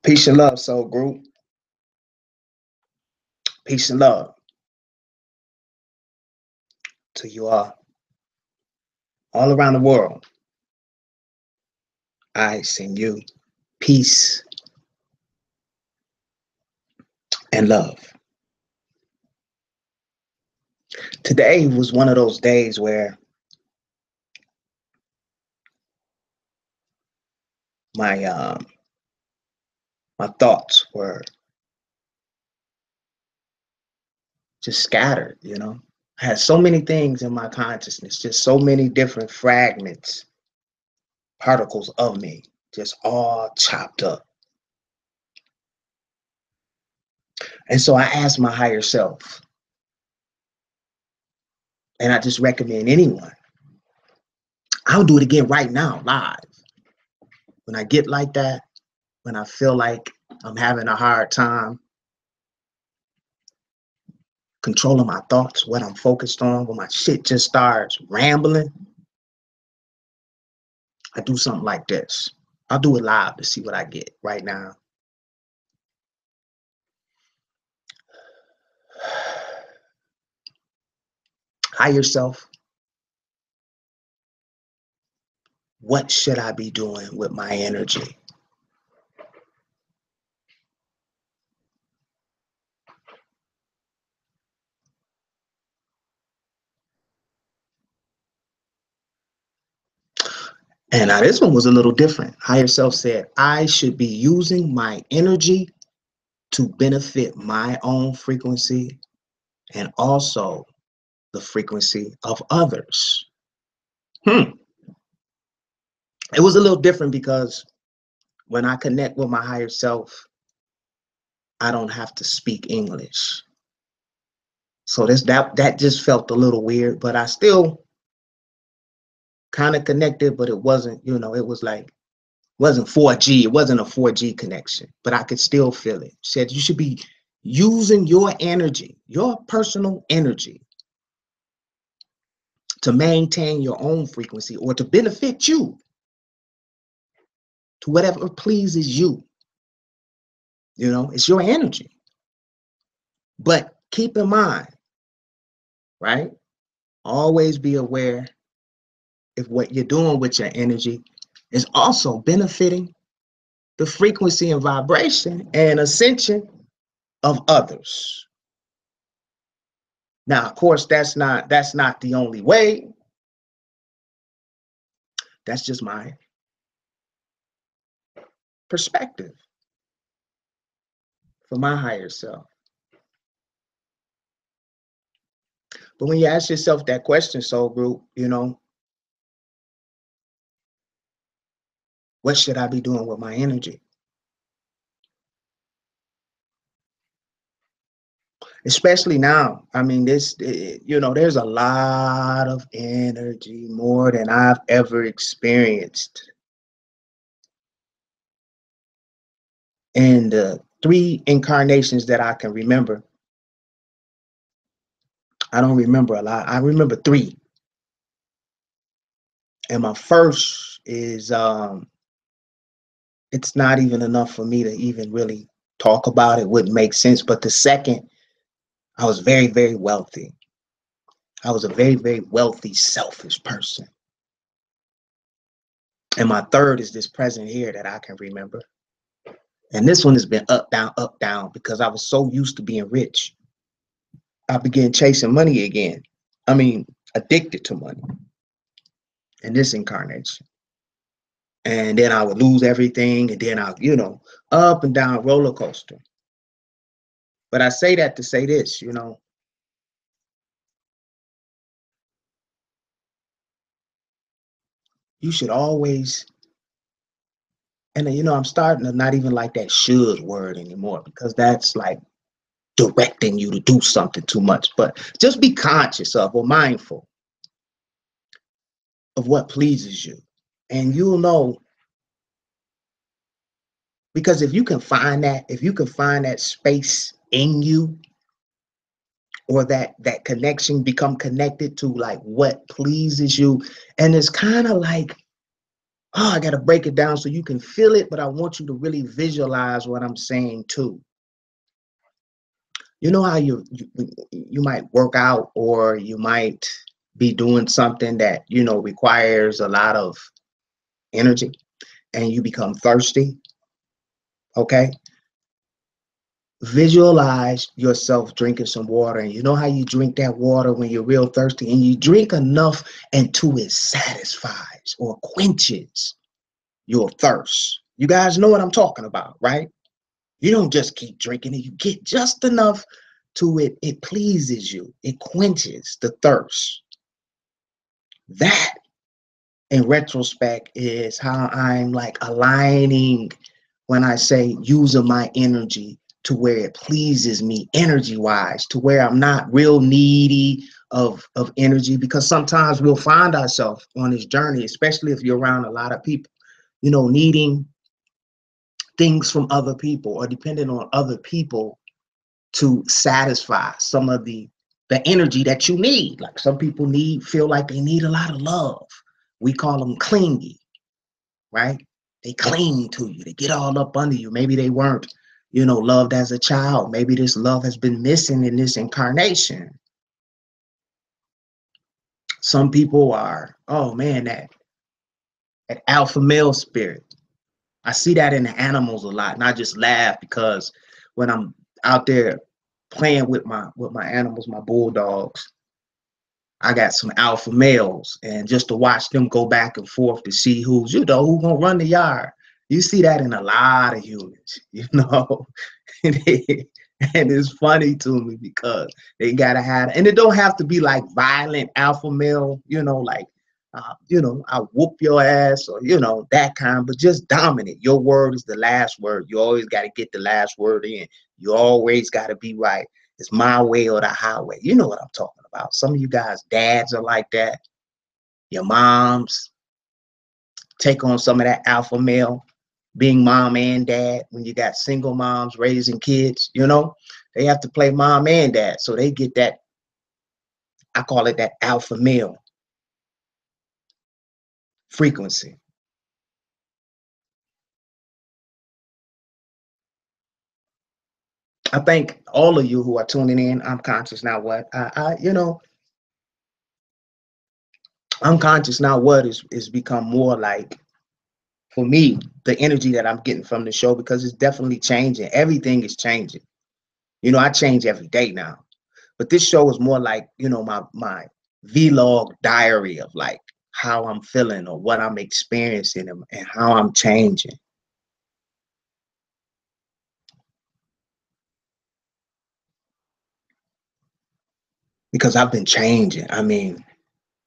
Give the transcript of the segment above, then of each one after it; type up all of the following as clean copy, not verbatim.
Peace and love, soul group. Peace and love to you all around the world. I send you peace and love. Today was one of those days where my my thoughts were just scattered, I had so many things in my consciousness, just so many different fragments, particles of me, just all chopped up. And so I asked my higher self, and I just recommend anyone, I'll do it again right now, live. When I get like that, when I feel like I'm having a hard time controlling my thoughts, what I'm focused on, when my shit just starts rambling, I do something like this. I'll do it live to see what I get right now. Higher self, what should I be doing with my energy? And now this one was a little different. Higher self said, I should be using my energy to benefit my own frequency and also the frequency of others. It was a little different because when I connect with my higher self, I don't have to speak English. So that just felt a little weird, but I still kind of connected, but it wasn't, it was like, wasn't 4G. It wasn't a 4G connection, but I could still feel it. Said you should be using your energy, your personal energy, to maintain your own frequency or to benefit you, to whatever pleases you. It's your energy. But keep in mind, right? Always be aware if what you're doing with your energy is also benefiting the frequency and vibration and ascension of others. Now, of course, that's not the only way. That's just my perspective for my higher self. But when you ask yourself that question, soul group, what should I be doing with my energy? Especially now. I mean, there's a lot of energy, more than I've ever experienced. In the 3 incarnations that I can remember, I don't remember a lot. I remember 3. And my first is, it's not even enough for me to even really talk about it. Wouldn't make sense. But the second, I was very, very wealthy. I was a very, very wealthy, selfish person. And my third is this present here that I can remember. And this one has been up, down, because I was so used to being rich. I began chasing money again. I mean, addicted to money in this incarnation. And then I would lose everything. And then I, up and down roller coaster. But I say that to say this, you should always, and I'm starting to not even like that should word anymore, because that's like directing you to do something too much. But just be conscious of or mindful of what pleases you. And you'll know, because if you can find that space in you, or that connection, become connected to like what pleases you. And it's kind of like Oh, I got to break it down so you can feel it, but I want you to really visualize what I'm saying too. You know how you might work out, or you might be doing something that, requires a lot of energy, and you become thirsty, okay? Visualize yourself drinking some water, and you know how you drink that water when you're real thirsty, and you drink enough until it satisfies or quenches your thirst. You guys know what I'm talking about, right? You don't just keep drinking it. You get just enough to it pleases you. It quenches the thirst. That, in retrospect, is how I'm like aligning when I say using my energy to where it pleases me energy wise, to where I'm not real needy of energy, because sometimes we'll find ourselves on this journey, especially if you're around a lot of people, needing things from other people or depending on other people to satisfy some of the energy that you need. Like some people feel like they need a lot of love. We call them clingy, right? They cling to you. They get all up under you. Maybe they weren't, loved as a child. Maybe this love has been missing in this incarnation. Some people are, oh man, that alpha male spirit. I see that in the animals a lot, and I just laugh because when I'm out there playing with my animals, my bulldogs, I got some alpha males, and just to watch them go back and forth to see who's gonna run the yard. You see that in a lot of humans, and, and it's funny to me because they gotta have, and it don't have to be like violent alpha male, like, I whoop your ass, or that kind, but just dominant. Your word is the last word. You always got to get the last word in. You always got to be right. It's my way or the highway. You know what I'm talking about. Some of you guys, dads are like that. Your moms take on some of that alpha male, being mom and dad. When you got single moms raising kids, they have to play mom and dad. So they get that, I call it that alpha male frequency. I think all of you who are tuning in, I'm conscious now what I'm conscious now what is become more like, for me, the energy that I'm getting from the show, because it's definitely changing. Everything is changing. I change every day now. But this show is more like, my vlog diary of like how I'm feeling or what I'm experiencing and how I'm changing. Because I've been changing. I mean,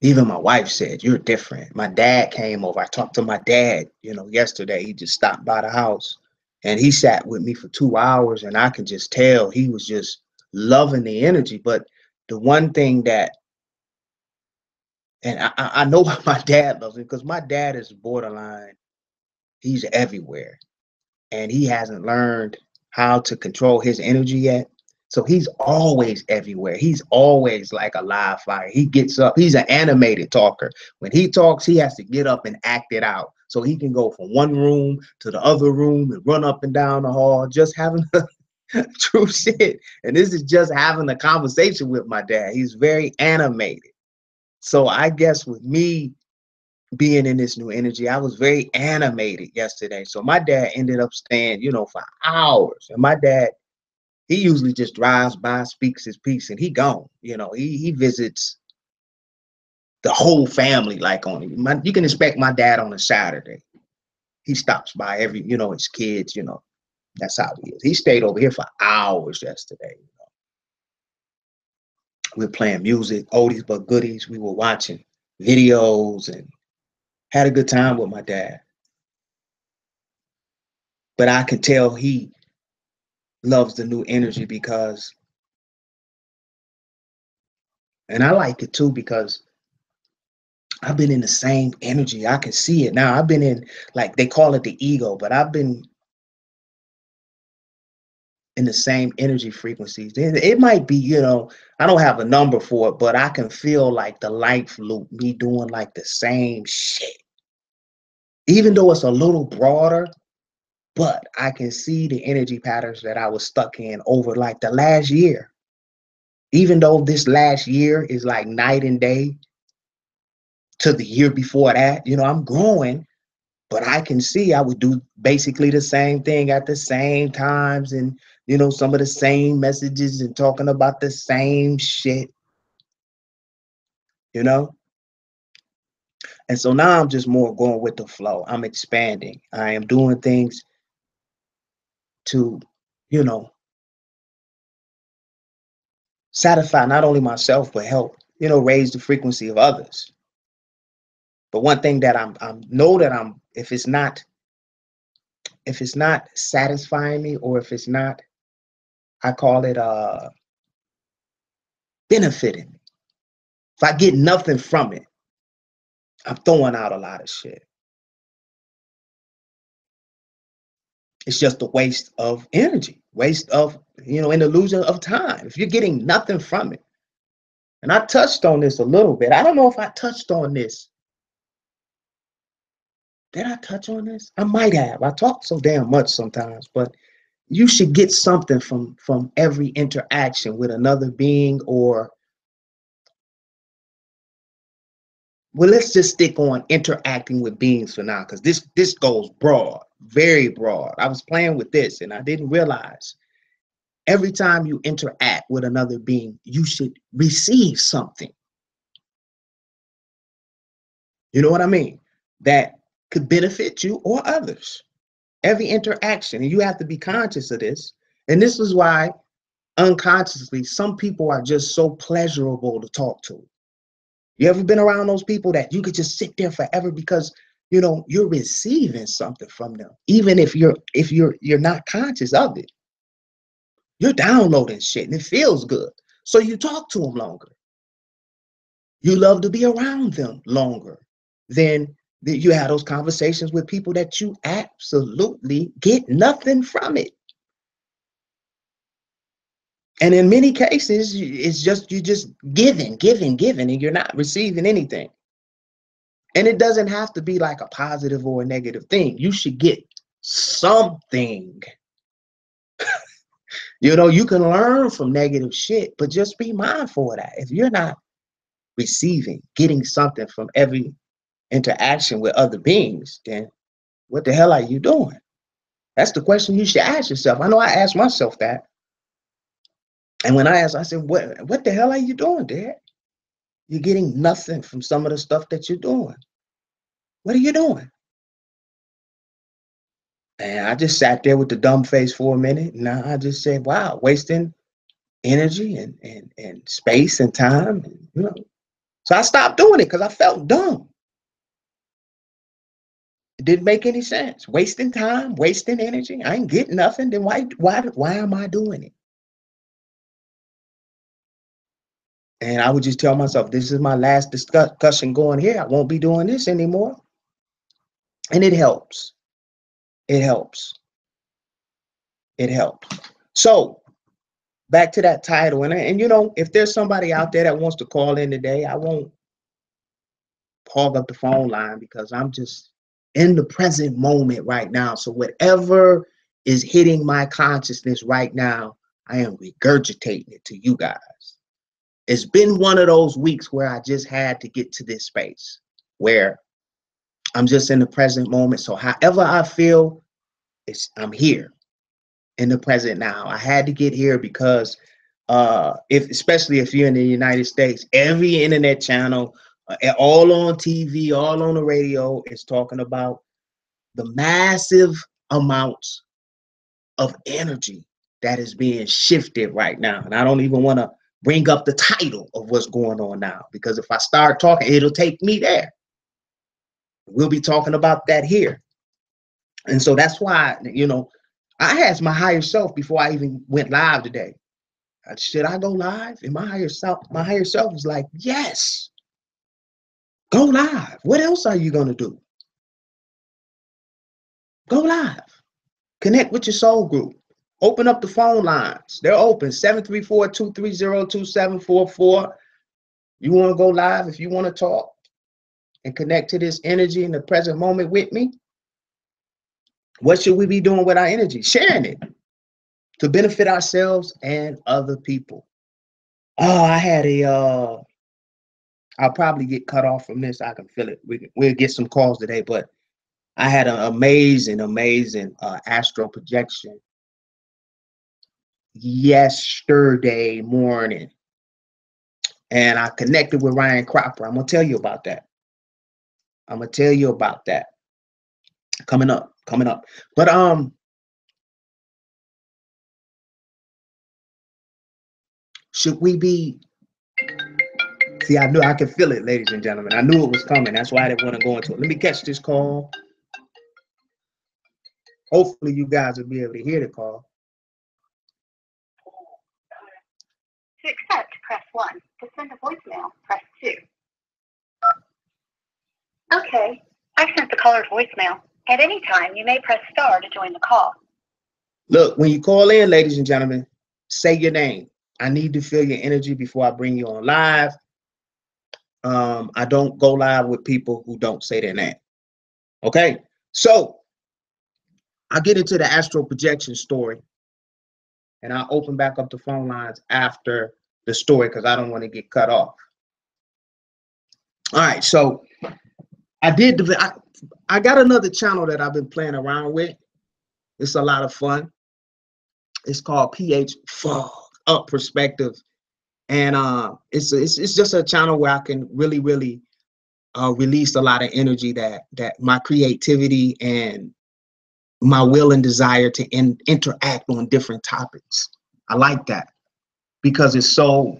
even my wife said, "You're different." My dad came over. I talked to my dad, yesterday. He just stopped by the house and he sat with me for 2 hours, and I could just tell he was just loving the energy. But the one thing that, and I know why my dad loves me, because my dad is borderline. He's everywhere, and he hasn't learned how to control his energy yet. So he's always everywhere. He's always like a live fire. He gets up. He's an animated talker. When he talks, he has to get up and act it out. So he can go from one room to the other room and run up and down the hall, just having true shit. And this is just having a conversation with my dad. He's very animated. So I guess with me being in this new energy, I was very animated yesterday. So my dad ended up staying, for hours. And my dad, he usually just drives by, speaks his piece, and he gone. He visits the whole family like on you can expect my dad on a Saturday. He stops by his kids, that's how he is. He stayed over here for hours yesterday. We were playing music, oldies but goodies. We were watching videos and had a good time with my dad. But I could tell he loves the new energy because, and I like it too, because I've been in the same energy. I can see it now. I've been in, like they call it the ego, but I've been in the same energy frequencies. It might be, I don't have a number for it, but I can feel like the life loop, me doing like the same shit. even though it's a little broader, but I can see the energy patterns that I was stuck in over like the last year. Even though this last year is like night and day to the year before that, you know, I'm growing, but I can see I would do basically the same thing at the same times, and, you know, some of the same messages and talking about the same shit, you know? And so now I'm just more going with the flow. I'm expanding. I am doing things to, you know, satisfy not only myself, but help, you know, raise the frequency of others. But one thing that I'm know that I'm, if it's not satisfying me, or if it's not, I call it benefiting me. If I get nothing from it, I'm throwing out a lot of shit. It's just a waste of energy, waste of, you know, an illusion of time. If you're getting nothing from it. And I touched on this a little bit. I don't know if I touched on this. Did I touch on this? I might have. I talk so damn much sometimes, but you should get something from every interaction with another being, or, well, let's just stick on interacting with beings for now, because this goes broad, very broad. I was playing with this and I didn't realize every time you interact with another being, you should receive something. You know what I mean? That could benefit you or others. Every interaction, and you have to be conscious of this. And this is why unconsciously some people are just so pleasurable to talk to. You ever been around those people that you could just sit there forever, because, you know, you're receiving something from them, even if you're not conscious of it. You're downloading shit and it feels good, so you talk to them longer. You love to be around them longer than you have those conversations with people that you absolutely get nothing from it. And in many cases, it's just, you're just giving, and you're not receiving anything. And it doesn't have to be like a positive or a negative thing. You should get something. You know, you can learn from negative shit, but just be mindful of that. If you're not receiving, getting something from every interaction with other beings, then what the hell are you doing? That's the question you should ask yourself. I know I asked myself that. And when I asked, I said, what the hell are you doing, Derek? You're getting nothing from some of the stuff that you're doing. What are you doing? And I just sat there with the dumb face for a minute. And I just said, wow, wasting energy and space and time. And, you know, so I stopped doing it because I felt dumb. It didn't make any sense. Wasting time, wasting energy. I ain't getting nothing. Then why am I doing it? And I would just tell myself, this is my last discussion going here. I won't be doing this anymore. And it helps. It helps. It helps. So back to that title. And you know, if there's somebody out there that wants to call in today, I won't hog up the phone line, because I'm just in the present moment right now. So whatever is hitting my consciousness right now, I am regurgitating it to you guys. It's been one of those weeks where I just had to get to this space where I'm just in the present moment. So however I feel, I'm here in the present now. I had to get here because especially if you're in the United States, every internet channel, all on TV, all on the radio, is talking about the massive amounts of energy that is being shifted right now. And I don't even want to bring up the title of what's going on now, because if I start talking, it'll take me there. We'll be talking about that here. And so that's why, you know, I asked my higher self before I even went live today, should I go live? And my higher self was like, yes, go live. What else are you going to do? Go live. Connect with your soul group. Open up the phone lines. They're open, 734-230-2744. You want to go live if you want to talk. and connect to this energy in the present moment with me, what should we be doing with our energy? Sharing it to benefit ourselves and other people. Oh, I had I'll probably get cut off from this. I can feel it. We'll get some calls today, but I had an amazing astral projection yesterday morning. And I connected with Ryan Cropper. I'm going to tell you about that. Coming up. But should we be, see, I knew I could feel it, ladies and gentlemen. I knew it was coming. That's why I didn't want to go into it. Let me catch this call. Hopefully you guys will be able to hear the call. To accept, press 1. To send a voicemail, press 2. Okay, I've sent the caller's voicemail. At any time, you may press star to join the call. Look, when you call in, ladies and gentlemen, say your name. I need to feel your energy before I bring you on live. I don't go live with people who don't say their name. Okay, so I'll get into the astral projection story, and I'll open back up the phone lines after the story because I don't want to get cut off. All right, so I got another channel that I've been playing around with. It's a lot of fun. It's called PH Fog Up Perspective, and it's just a channel where I can really release a lot of energy that my creativity and my will and desire to interact on different topics. I like that because it's so,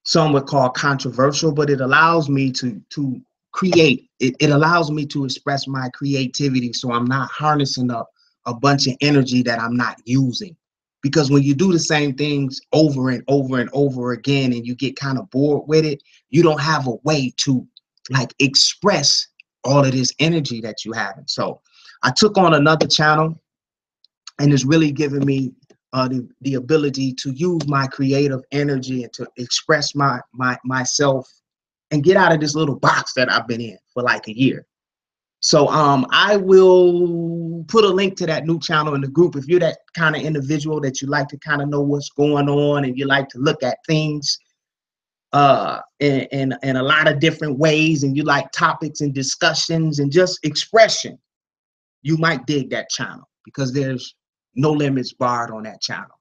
some would call controversial, but it allows me to create. It allows me to express my creativity, so I'm not harnessing up a bunch of energy that I'm not using. Because when you do the same things over and over and over again and you get kind of bored with it, you don't have a way to like express all of this energy that you have. And so I took on another channel, and it's really giving me the ability to use my creative energy and to express myself and get out of this little box that I've been in for like a year. So I will put a link to that new channel in the group. If you're that kind of individual that you like to kind of know what's going on and you like to look at things in a lot of different ways, and you like topics and discussions and just expression, you might dig that channel because there's no limits barred on that channel.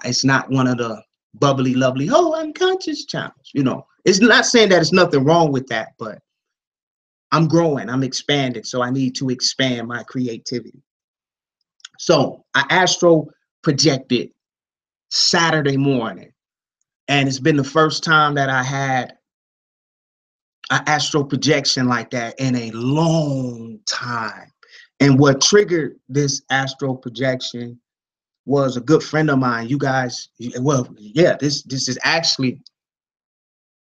It's not one of the bubbly, lovely, oh, unconscious channels. You know, it's not saying that there's nothing wrong with that, but I'm growing, I'm expanding, so I need to expand my creativity. So I astro projected Saturday morning, and it's been the first time that I had an astral projection like that in a long time. And what triggered this astral projection was a good friend of mine. You guys, well, yeah, this is actually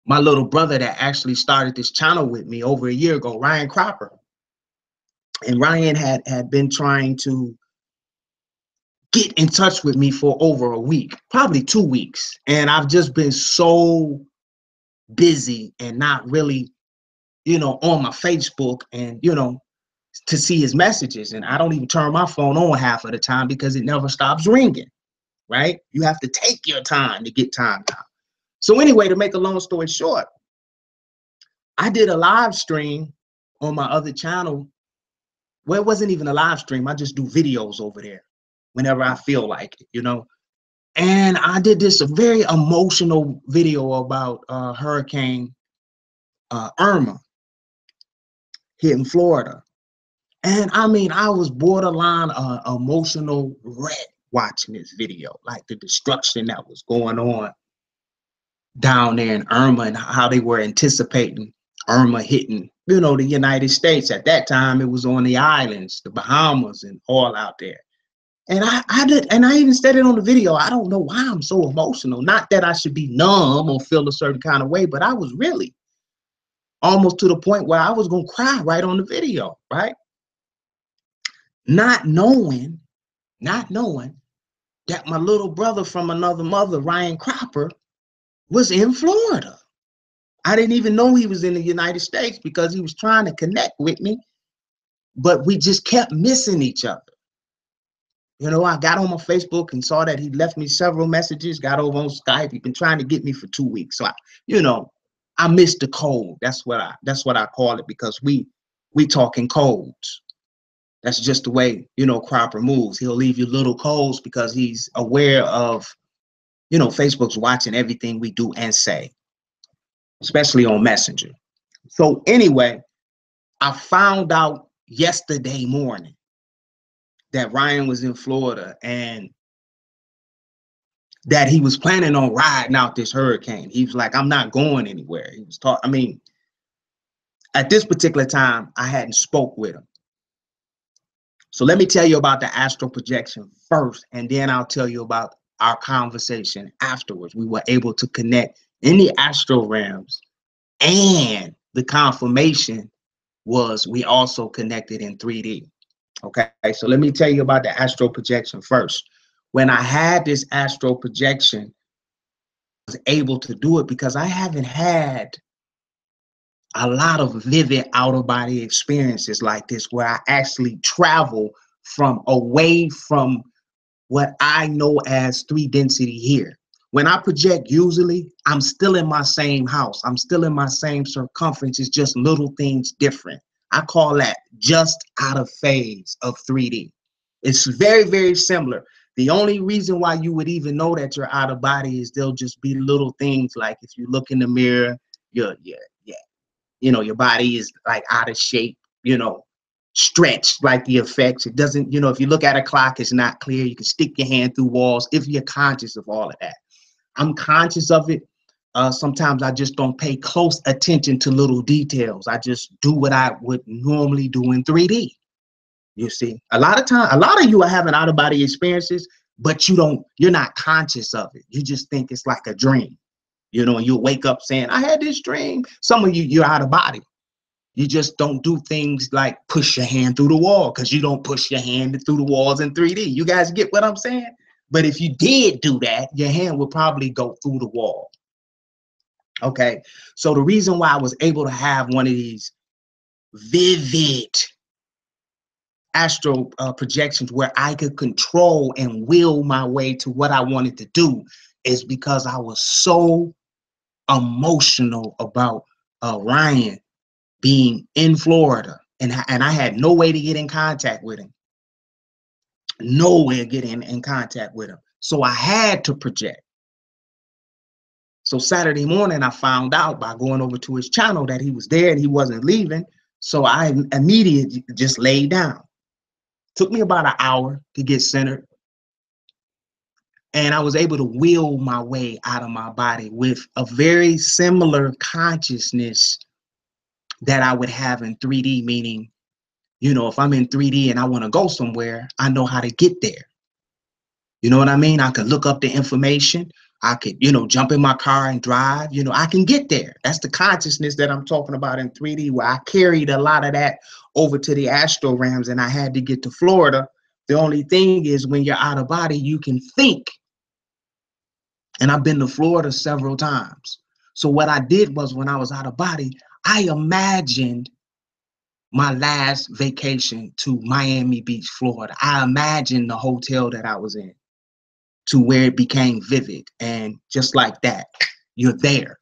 my little brother that actually started this channel with me over a year ago, Ryan Cropper. And Ryan had been trying to get in touch with me for over a week, probably 2 weeks. And I've just been so busy and not really, you know, on my Facebook and, you know, to see his messages. And I don't even turn my phone on half of the time because it never stops ringing, right? You have to take your time to get time now. So anyway, to make a long story short, I did a live stream on my other channel. Well, it wasn't even a live stream. I just do videos over there whenever I feel like it, you know. And I did this a very emotional video about Hurricane Irma here in Florida. And I mean, I was borderline emotional wreck watching this video, like the destruction that was going on down there in Irma and how they were anticipating Irma hitting, you know, the United States. At that time, it was on the islands, the Bahamas and all out there. And I even said it on the video. I don't know why I'm so emotional. Not that I should be numb or feel a certain kind of way, but I was really almost to the point where I was going to cry right on the video, right? Not knowing that my little brother from another mother, Ryan Cropper, was in Florida. I didn't even know he was in the United States because he was trying to connect with me, but we just kept missing each other. You know, I got on my Facebook and saw that he left me several messages, got over on Skype. He'd been trying to get me for 2 weeks. So I missed the code. That's what I call it, because we talking codes. That's just the way, Cropper moves. He'll leave you little codes because he's aware of, Facebook's watching everything we do and say, especially on Messenger. So anyway, I found out yesterday morning that Ryan was in Florida and that he was planning on riding out this hurricane. He was like, I'm not going anywhere. He was talking. I mean, at this particular time, I hadn't spoke with him. So let me tell you about the astral projection first, and then I'll tell you about our conversation afterwards. We were able to connect in the astral realms, and the confirmation was we also connected in 3D. Okay, so let me tell you about the astral projection first. When I had this astral projection, I was able to do it because I haven't had a lot of vivid out-of-body experiences like this, where I actually travel from away from what I know as 3 density here. When I project, usually I'm still in my same house. I'm still in my same circumference. It's just little things different. I call that just out of phase of 3D. It's very, very similar. The only reason why you would even know that you're out of body is there'll just be little things like if you look in the mirror, your body is like out of shape, stretched like the effects. It doesn't, if you look at a clock, it's not clear. You can stick your hand through walls if you're conscious of all of that. I'm conscious of it. Sometimes I just don't pay close attention to little details. I just do what I would normally do in 3D. You see, a lot of you are having out of body experiences, but you're not conscious of it. You just think it's like a dream, and you'll wake up saying, I had this dream. Some of you're out of body. You just don't do things like push your hand through the wall, because you don't push your hand through the walls in 3D. You guys get what I'm saying? But if you did do that, your hand would probably go through the wall. Okay. So the reason why I was able to have one of these vivid astral projections where I could control and will my way to what I wanted to do is because I was so emotional about Ryan being in Florida, and I had no way to get in contact with him. No way of getting in contact with him. So I had to project. So Saturday morning, I found out by going over to his channel that he was there and he wasn't leaving. So I immediately just laid down. Took me about an hour to get centered. And I was able to will my way out of my body with a very similar consciousness that I would have in 3D, meaning, if I'm in 3D and I want to go somewhere, I know how to get there. You know what I mean? I could look up the information. I could, jump in my car and drive. I can get there. That's the consciousness that I'm talking about in 3D, where I carried a lot of that over to the astral realms, and I had to get to Florida. The only thing is, when you're out of body, you can think. And I've been to Florida several times. So what I did was, when I was out of body, I imagined my last vacation to Miami Beach, Florida. I imagined the hotel that I was in, to where it became vivid. And just like that, you're there.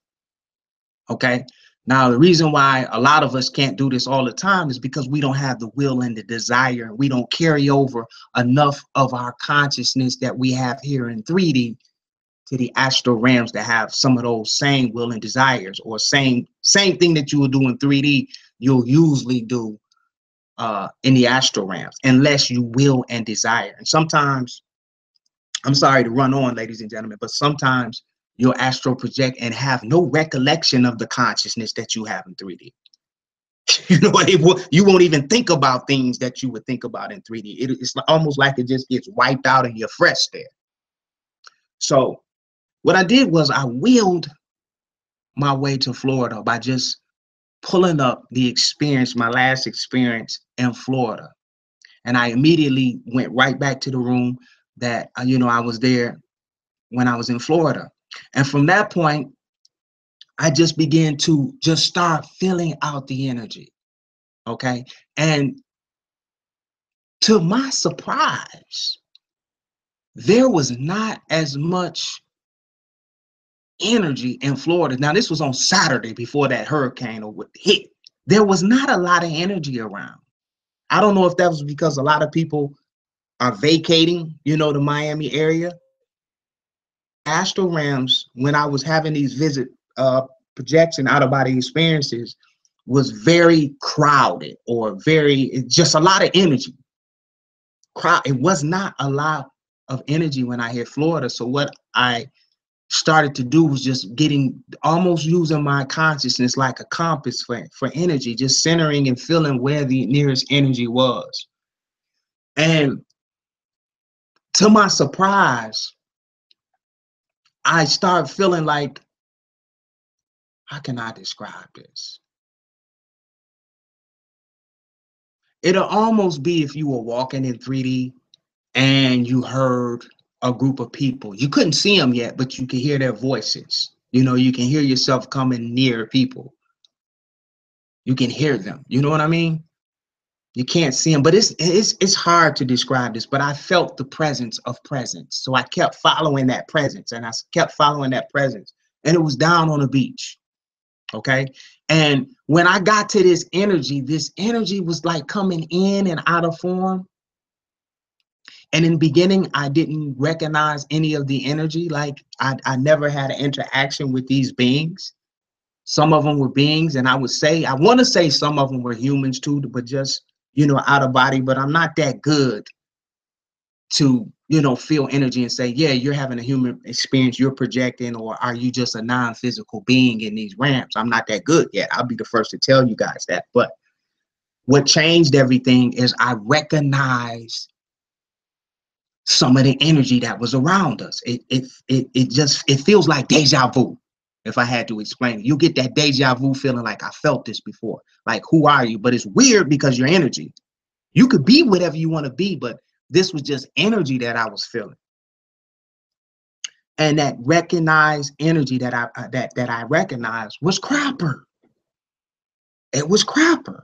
Okay. Now, the reason why a lot of us can't do this all the time is because we don't have the will and the desire. We don't carry over enough of our consciousness that we have here in 3D to the astral realms that have some of those same will and desires, or same thing that you will do in 3D, you'll usually do in the astral realms, unless you will and desire. And sometimes, I'm sorry to run on, ladies and gentlemen, but sometimes you'll astral project and have no recollection of the consciousness that you have in 3D. You won't even think about things that you would think about in 3D. It's almost like it just gets wiped out and you're fresh there. So what I did was I willed my way to Florida by just pulling up the experience, my last experience in Florida. And I immediately went right back to the room that, I was there when I was in Florida. And from that point, I just began to just start filling out the energy. Okay. And to my surprise, there was not as much energy in Florida. Now, this was on Saturday before that hurricane hit. There was not a lot of energy around. I don't know if that was because a lot of people are vacating, the Miami area. Astral realms, when I was having these projection out of body experiences, was very crowded or just a lot of energy. It was not a lot of energy when I hit Florida. So what I started to do was just almost using my consciousness like a compass for energy, just centering and feeling where the nearest energy was. And to my surprise, I started feeling like, how can I describe this? It'll almost be if you were walking in 3D and you heard a group of people. You couldn't see them yet, but you could hear their voices. You can hear yourself coming near people. You can hear them. You know what I mean? You can't see them, but it's hard to describe this, but I felt the presence of presence. So I kept following that presence, and I kept following that presence, and it was down on the beach. Okay. And when I got to this energy was like coming in and out of form. And in the beginning, I didn't recognize any of the energy. Like I never had an interaction with these beings. Some of them were beings, and I want to say some of them were humans too, but just, out of body. But I'm not that good to, feel energy and say, yeah, you're having a human experience, you're projecting, or are you just a non-physical being in these realms? I'm not that good yet. I'll be the first to tell you guys that. But what changed everything is I recognized some of the energy that was around us. It feels like deja vu. If I had to explain it, you get that deja vu feeling like I felt this before. Like, who are you? But it's weird because your energy. You could be whatever you want to be, but this was just energy that I was feeling. And that recognized energy that I recognized was Crapper. It was Crapper,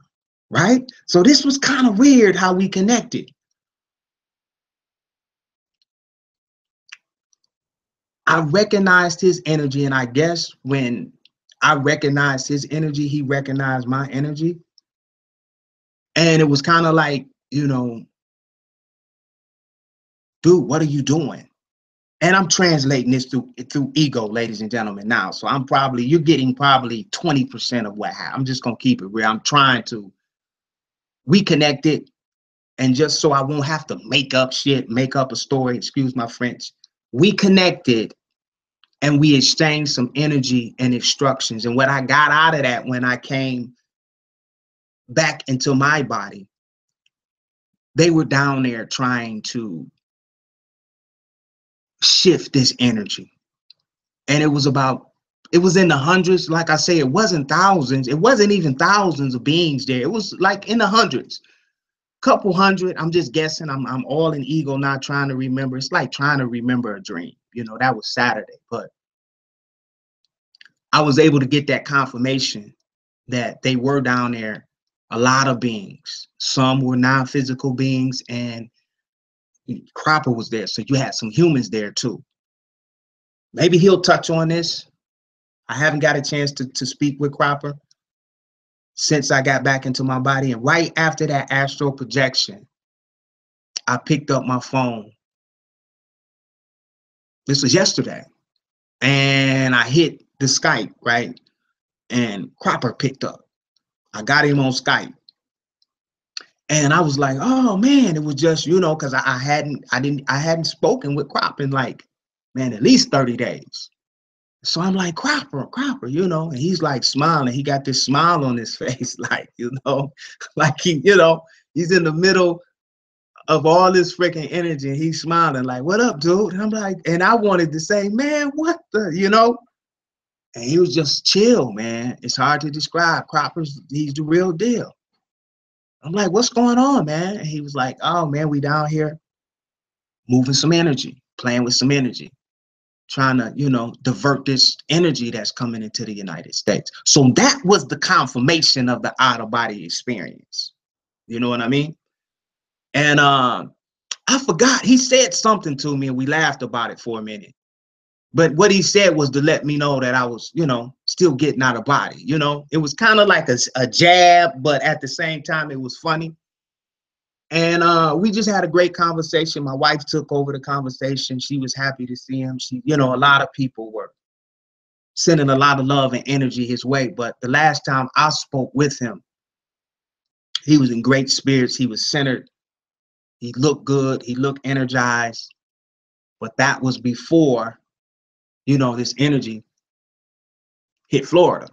right? So this was kind of weird how we connected. I recognized his energy, and I guess when I recognized his energy, he recognized my energy. And it was kind of like, dude, what are you doing? And I'm translating this through ego, ladies and gentlemen, now. So you're getting probably 20% of what happened. I'm just going to keep it real. I'm trying to reconnect it. And just so I won't have to make up shit, make up a story, excuse my French, we connected and we exchanged some energy and instructions. And what I got out of that when I came back into my body, they were down there trying to shift this energy. And it was in the hundreds. Like I say, it wasn't thousands. It wasn't even thousands of beings there. It was like in the hundreds, couple hundred. I'm just guessing. I'm all in ego, not trying to remember. It's like trying to remember a dream. That was Saturday, but I was able to get that confirmation that they were down there, a lot of beings. Some were non-physical beings, and Cropper was there. So you had some humans there too. Maybe he'll touch on this. I haven't got a chance to speak with Cropper since I got back into my body. And right after that astral projection, I picked up my phone. This was yesterday. And I hit the Skype, right? And Cropper picked up. I got him on Skype. And I was like, oh man, it was just, because I hadn't spoken with Cropper in like, man, at least 30 days. So I'm like, Cropper, and he's like smiling. He got this smile on his face, like, like he's in the middle of all this freaking energy, and he's smiling like, what up, dude? And I'm like, and I wanted to say, man, what the, and he was just chill, man. It's hard to describe. He's the real deal. I'm like, what's going on, man? And he was like, oh man, we down here moving some energy, playing with some energy. trying to, you know, divert this energy that's coming into the United States. So that was the confirmation of the out-of-body experience. You know what I mean? And I forgot, he said something to me and we laughed about it for a minute. But what he said was to let me know that I was, you know, still getting out of body. You know, it was kind of like a jab, but at the same time, it was funny. And we just had a great conversation. My wife took over the conversation. She was happy to see him. She, you know, a lot of people were sending a lot of love and energy his way. But the last time I spoke with him, he was in great spirits. He was centered. He looked good. He looked energized. But that was before, you know, this energy hit Florida.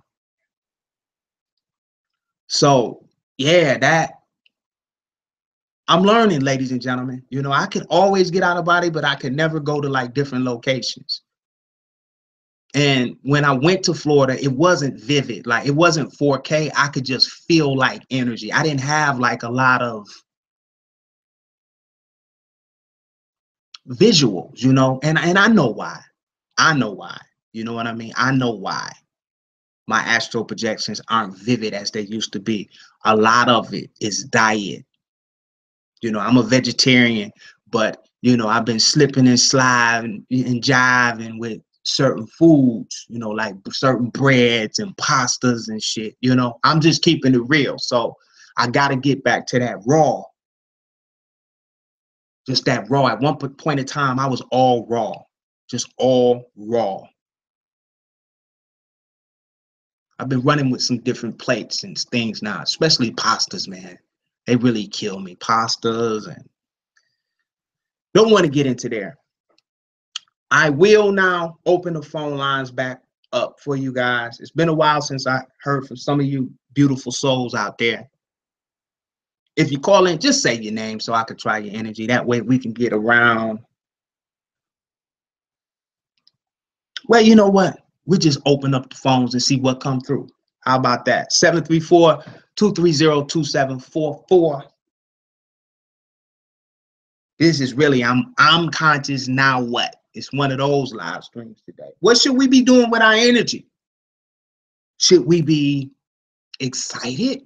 So yeah, that I'm learning, ladies and gentlemen. You know, I can always get out of body, but I can never go to like different locations. And when I went to Florida, it wasn't vivid. Like it wasn't 4K. I could just feel like energy. I didn't have like a lot of visuals, you know, and I know why. I know why. You know what I mean? I know why my astral projections aren't vivid as they used to be. A lot of it is diet. You know, I'm a vegetarian, but you know, I've been slipping and sliding and jiving with certain foods, you know, like certain breads and pastas and shit. You know, I'm just keeping it real. So I got to get back to that raw. Just that raw. At one point in time, I was all raw, just all raw. I've been running with some different plates and things now, especially pastas, man. They really kill me. Pastas, and don't want to get into there. I will now open the phone lines back up for you guys. It's been a while since I heard from some of you beautiful souls out there. If you call in, just say your name so I could try your energy. That way we can get around. Well, you know what? We just open up the phones and see what come through. How about that? 734-230-2744. This is really, I'm conscious now what? It's one of those live streams today. What should we be doing with our energy? Should we be excited?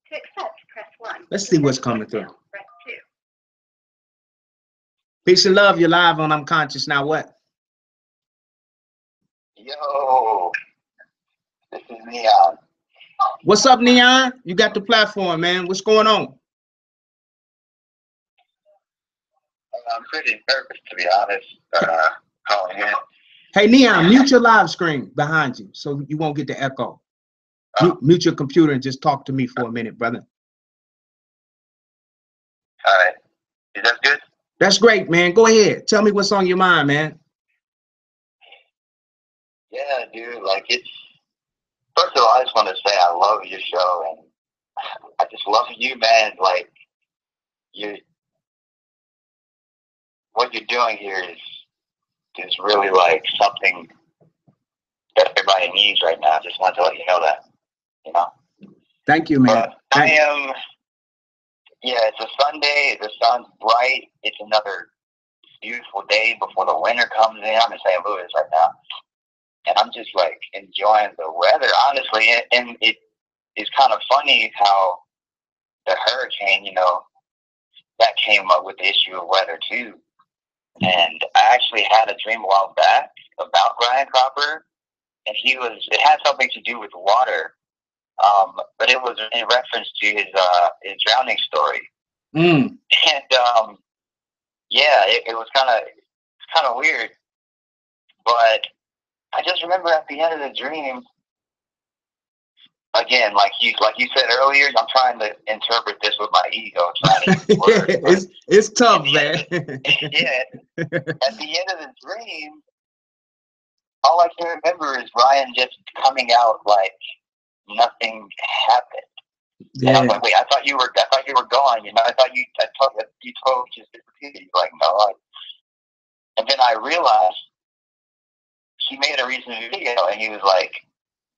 To accept, press 1. Let's see what's coming through. Press 2. Peace and love. You're live on I'm Conscious Now What? Yo, this is Neon. What's up, Neon? You got the platform, man. What's going on? I'm pretty nervous, to be honest, calling in. Hey, Neon, mute your live screen behind you so you won't get the echo. Mute your computer and just talk to me for a minute, brother. All right. Is that good? That's great, man. Go ahead. Tell me what's on your mind, man. Yeah, dude, like it's, first of all, I just want to say I love your show, and I just love you, man. Like, what you're doing here is really like something that everybody needs right now. I just wanted to let you know that, you know? Thank you, man. But yeah, it's a Sunday, the sun's bright, it's another beautiful day before the winter comes in. I'm in St. Louis right now, and I'm just like enjoying the weather, honestly. And it is kind of funny how the hurricane, you know, that came up with the issue of weather too. And I actually had a dream a while back about Ryan Cropper, and it had something to do with water, but it was in reference to his drowning story. And yeah, it was kind of weird, but I just remember at the end of the dream, again, like you said earlier, I'm trying to interpret this with my ego, trying to use words, it's tough, man. Yeah, at the end of the dream, all I can remember is Ryan just coming out like nothing happened. Yeah. And I was like, wait, I thought you were gone. You know, I thought you told just disappeared. Like, no. And then I realized he made a recent video, and he was like,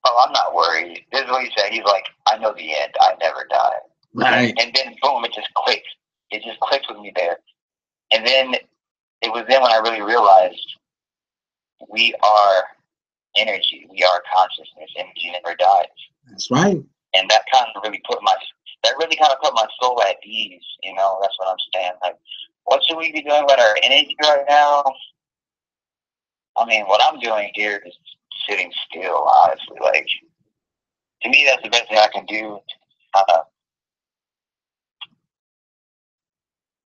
oh, I'm not worried. This is what he said. He's like, I know the end. I never die. Right. And then boom, it just clicked. It just clicked with me there. And then it was then when I really realized we are energy. We are consciousness. Energy never dies. That's right. And that kind of really put my soul at ease. You know, that's what I'm saying. Like, what should we be doing with our energy right now? I mean, what I'm doing here is sitting still, honestly. Like, to me, that's the best thing I can do to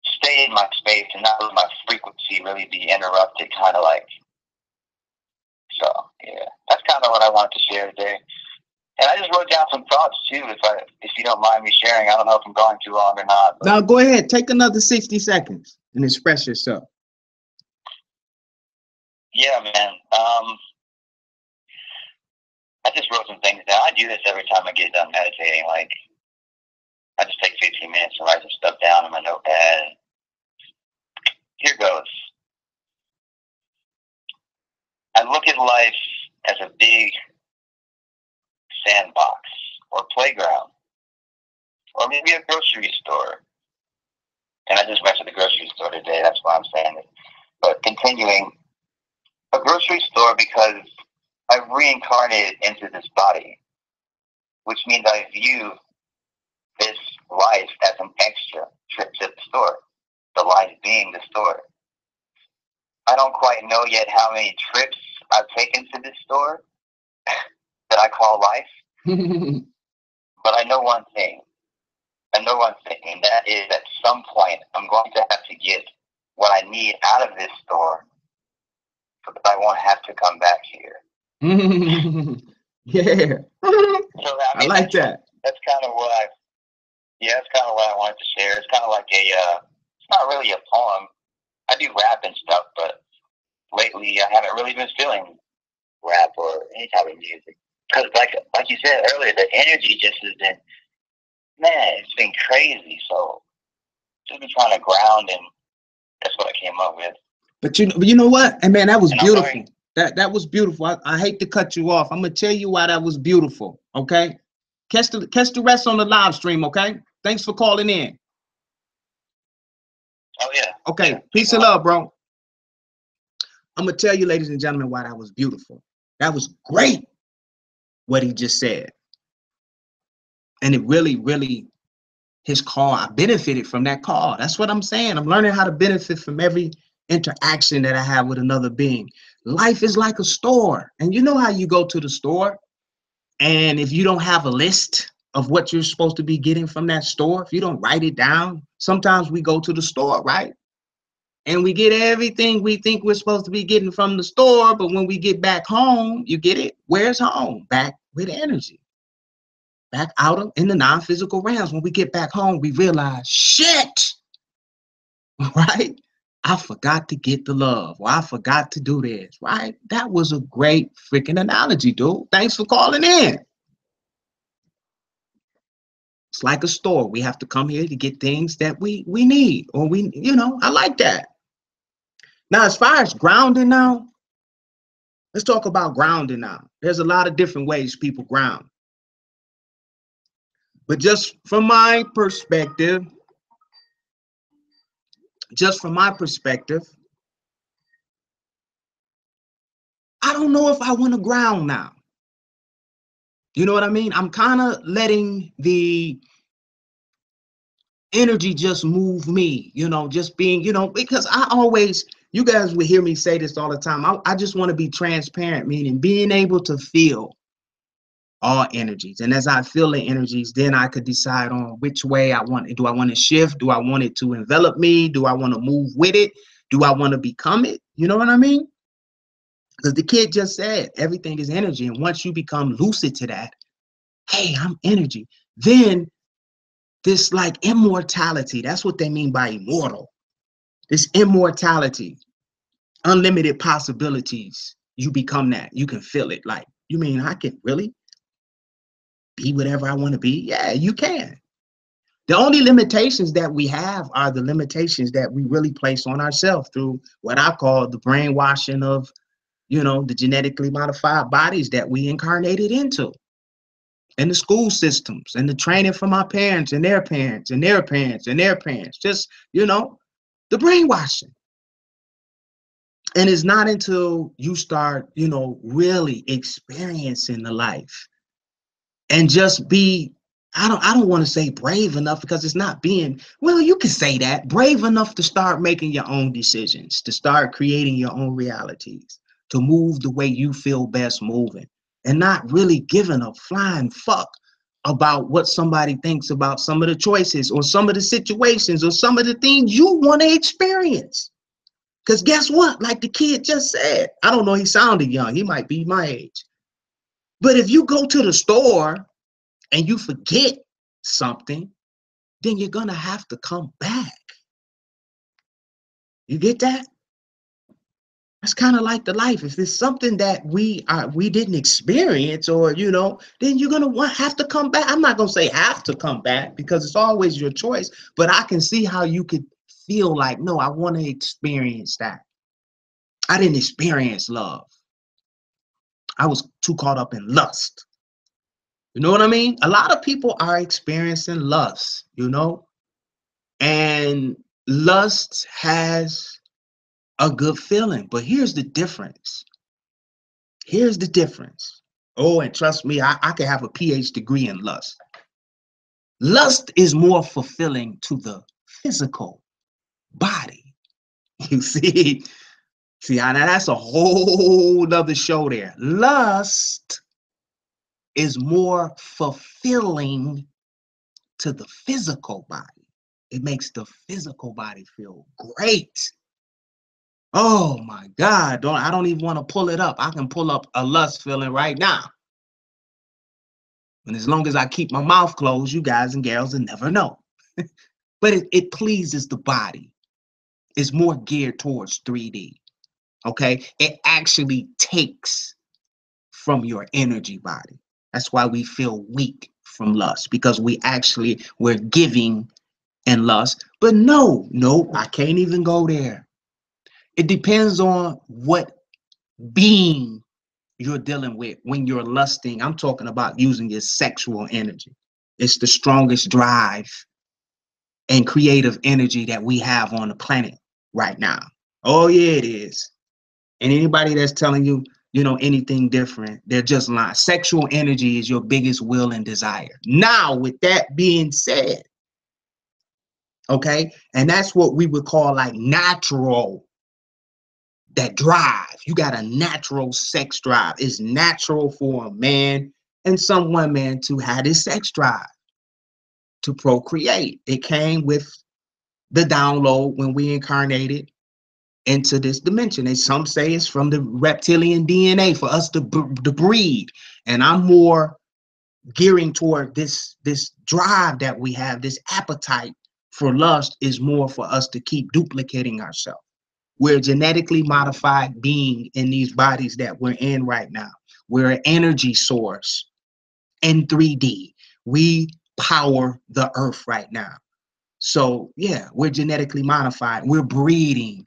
stay in my space and not let my frequency really be interrupted, kind of like. So, yeah, that's kind of what I wanted to share today. And I just wrote down some thoughts, too, if you don't mind me sharing. I don't know if I'm going too long or not. But Now, go ahead. Take another 60 seconds and express yourself. yeah, man. I just wrote some things down. I do this every time I get done meditating. Like, I just take 15 minutes to write some stuff down in my notepad. Here goes. I look at life as a big sandbox or playground or maybe a grocery store. And I just went to the grocery store today. That's why I'm saying it. But continuing, a grocery store because I've reincarnated into this body, which means I view this life as an extra trip to the store, the life being the store. I don't quite know yet how many trips I've taken to this store that I call life, but I know one thing. And that is at some point I'm going to have to get what I need out of this store so that I won't have to come back here. Yeah. So I like that. That's kind of what that's kind of what I wanted to share. It's kind of like it's not really a poem. I do rap and stuff, but lately I haven't really been feeling rap or any type of music. Because like you said earlier, the energy just has been, man, it's been crazy. So just been trying to ground, and that's what I came up with. But you know what? And man, that was beautiful. That was beautiful. I hate to cut you off. I'm gonna tell you why that was beautiful. Okay, catch the rest on the live stream. Okay, thanks for calling in. Oh yeah. Okay, yeah. Peace and love, bro. I'm gonna tell you, ladies and gentlemen, why that was beautiful. That was great. What he just said, and it really his call. I benefited from that call. That's what I'm saying. I'm learning how to benefit from every interaction that I have with another being. Life is like a store. And you know how you go to the store, and if you don't have a list of what you're supposed to be getting from that store, if you don't write it down, sometimes we go to the store, right? And we get everything we think we're supposed to be getting from the store, but when we get back home, you get it. Where's home? Back with energy. Back out in the non-physical realms. When we get back home, we realize, shit, right? I forgot to get the love, or I forgot to do this, right? That was a great freaking analogy, dude. Thanks for calling in. It's like a store. We have to come here to get things that we need, or I like that. Now, as far as grounding now, let's talk about grounding now. There's a lot of different ways people ground. But just from my perspective, I don't know if I want to ground now. You know what I mean? I'm kind of letting the energy just move me, just being, because you guys will hear me say this all the time. I just want to be transparent, meaning being able to feel all energies. And as I feel the energies, then I could decide on which way I want it. Do I want to shift? Do I want it to envelop me? Do I want to move with it? Do I want to become it? You know what I mean? Because the kid just said everything is energy. And once you become lucid to that, hey, I'm energy. Then this like immortality, that's what they mean by immortal. This immortality, unlimited possibilities, you become that. You can feel it. Like, you mean I can really be whatever I want to be? Yeah, you can. The only limitations that we have are the limitations that we really place on ourselves through what I call the brainwashing of you know, the genetically modified bodies that we incarnated into, and the school systems, and the training from our parents and their parents and their parents and their parents. Just, you know, the brainwashing. And it's not until you start, you know, really experiencing the life and just be, I don't want to say brave enough, because it's not being, well, you can say that, brave enough to start making your own decisions, to start creating your own realities, to move the way you feel best moving, and not really giving a flying fuck about what somebody thinks about some of the choices or some of the situations or some of the things you want to experience. Because guess what? Like the kid just said, I don't know, he sounded young. He might be my age. But if you go to the store and you forget something, then you're going to have to come back. You get that? That's kind of like the life. If it's something that we didn't experience, or, you know, then you're going to have to come back. I'm not going to say have to come back, because it's always your choice. But I can see how you could feel like, no, I want to experience that. I didn't experience love. I was too caught up in lust. You know what I mean? A lot of people are experiencing lust, you know, and lust has a good feeling. But here's the difference. Here's the difference. Oh, and trust me, I can have a PhD degree in lust. Lust is more fulfilling to the physical body. You see? See, now that's a whole nother show there. Lust is more fulfilling to the physical body. It makes the physical body feel great. Oh my God, I don't even want to pull it up. I can pull up a lust feeling right now. And as long as I keep my mouth closed, you guys and girls will never know. But it pleases the body. It's more geared towards 3D. Okay? It actually takes from your energy body. That's why we feel weak from lust, because we're giving in lust. But no, I can't even go there. It depends on what being you're dealing with when you're lusting. I'm talking about using your sexual energy. It's the strongest drive and creative energy that we have on the planet right now. Oh yeah, it is. And anybody that's telling you, you know, anything different, they're just lying. Sexual energy is your biggest will and desire. Now, with that being said, okay, and that's what we would call like natural, that drive. You got a natural sex drive. It's natural for a man and some women to have this sex drive, to procreate. It came with the download when we incarnated into this dimension. And some say it's from the reptilian DNA for us to breed. And I'm more gearing toward this drive that we have, this appetite for lust is more for us to keep duplicating ourselves. We're a genetically modified being in these bodies that we're in right now. We're an energy source in 3D. We power the earth right now. So yeah, we're genetically modified. We're breeding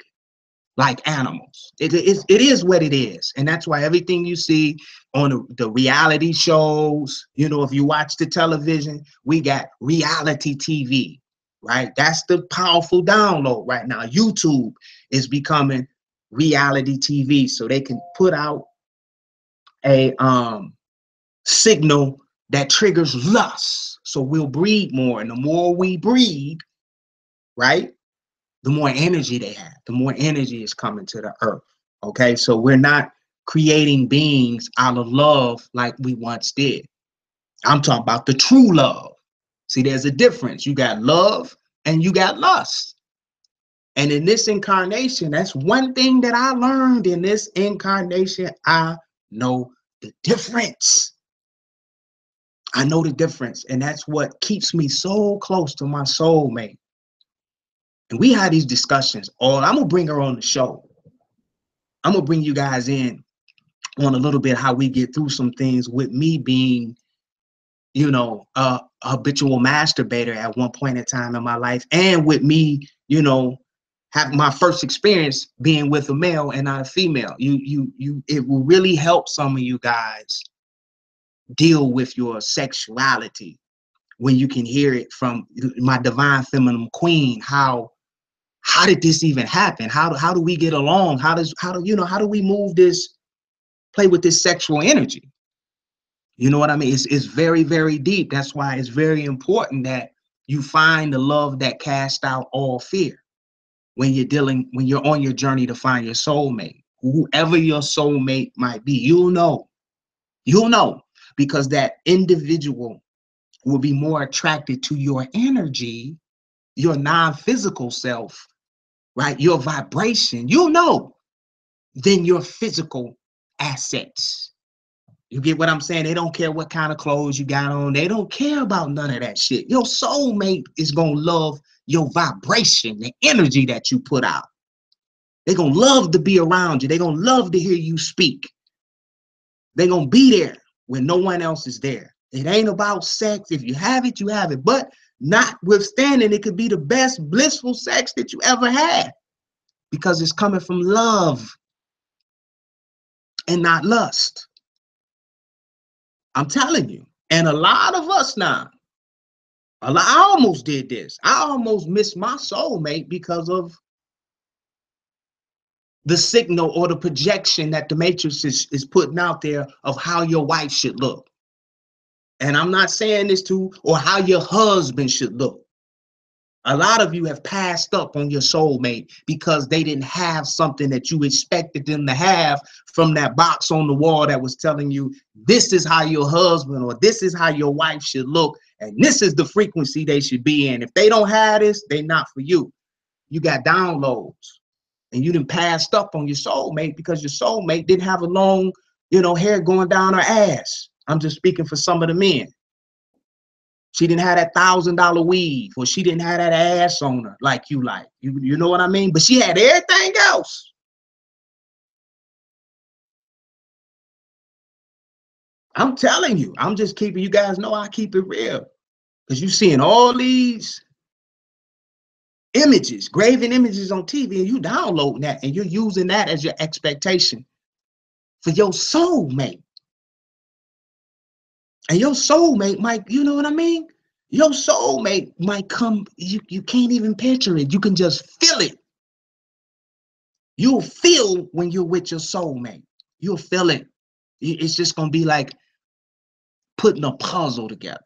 like animals. It is what it is. And that's why everything you see on the reality shows, you know, if you watch the television, we got reality TV, right? That's the powerful download right now. YouTube is becoming reality TV, so they can put out a signal that triggers lust. So we'll breed more. And the more we breed, right, the more energy they have, the more energy is coming to the earth. Okay, so we're not creating beings out of love like we once did. I'm talking about the true love. See, there's a difference. You got love and you got lust. And in this incarnation, that's one thing that I learned in this incarnation. I know the difference. I know the difference. And that's what keeps me so close to my soulmate. And we had these discussions. I'm going to bring her on the show. I'm going to bring you guys in on a little bit how we get through some things, with me being, you know, a habitual masturbator at one point in time in my life, and with me, you know, have my first experience being with a male and not a female. It will really help some of you guys deal with your sexuality when you can hear it from my divine feminine queen. How did this even happen? How do we get along? How do we move this, play with this sexual energy? You know what I mean? It's very, very deep. That's why it's very important that you find the love that casts out all fear when you're on your journey to find your soulmate. Whoever your soulmate might be, you'll know, because that individual will be more attracted to your energy, your non-physical self, right? Your vibration, you'll know, than your physical assets. You get what I'm saying? They don't care what kind of clothes you got on. They don't care about none of that shit. Your soulmate is going to love your vibration, the energy that you put out. They're going to love to be around you. They're going to love to hear you speak. They're going to be there when no one else is there. It ain't about sex. If you have it, you have it. But notwithstanding, it could be the best blissful sex that you ever had, because it's coming from love and not lust. I'm telling you. And a lot of us now, I almost did this. I almost missed my soulmate because of the signal or the projection that the matrix is putting out there of how your wife should look. And I'm not saying this or how your husband should look. A lot of you have passed up on your soulmate because they didn't have something that you expected them to have from that box on the wall that was telling you this is how your husband or this is how your wife should look, and this is the frequency they should be in. If they don't have this, they're not for you. You got downloads, and you done passed up on your soulmate because your soulmate didn't have a long, hair going down her ass. I'm just speaking for some of the men. She didn't have that $1,000 weave, or she didn't have that ass on her like you like. You know what I mean? But she had everything else. I'm telling you, I'm just keeping, you guys know I keep it real. Because you're seeing all these images, graven images on TV, and you downloading that, and you're using that as your expectation for your soulmate. And your soulmate might, you know what I mean? Your soulmate might come, you can't even picture it. You can just feel it. You'll feel when you're with your soulmate. You'll feel it. It's just going to be like putting a puzzle together.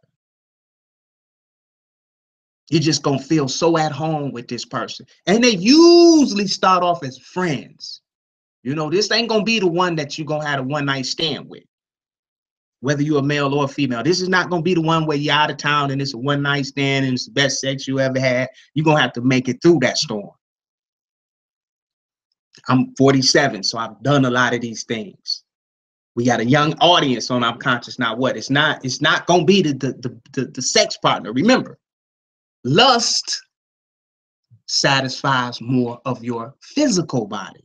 You're just going to feel so at home with this person. And they usually start off as friends. This ain't going to be the one that you're going to have a one-night stand with, whether you're a male or a female. This is not going to be the one where you're out of town and it's a one-night stand and it's the best sex you ever had. You're going to have to make it through that storm. I'm 47, so I've done a lot of these things. We got a young audience on I'm Conscious Not What. It's not going to be the sex partner. Remember, lust satisfies more of your physical body.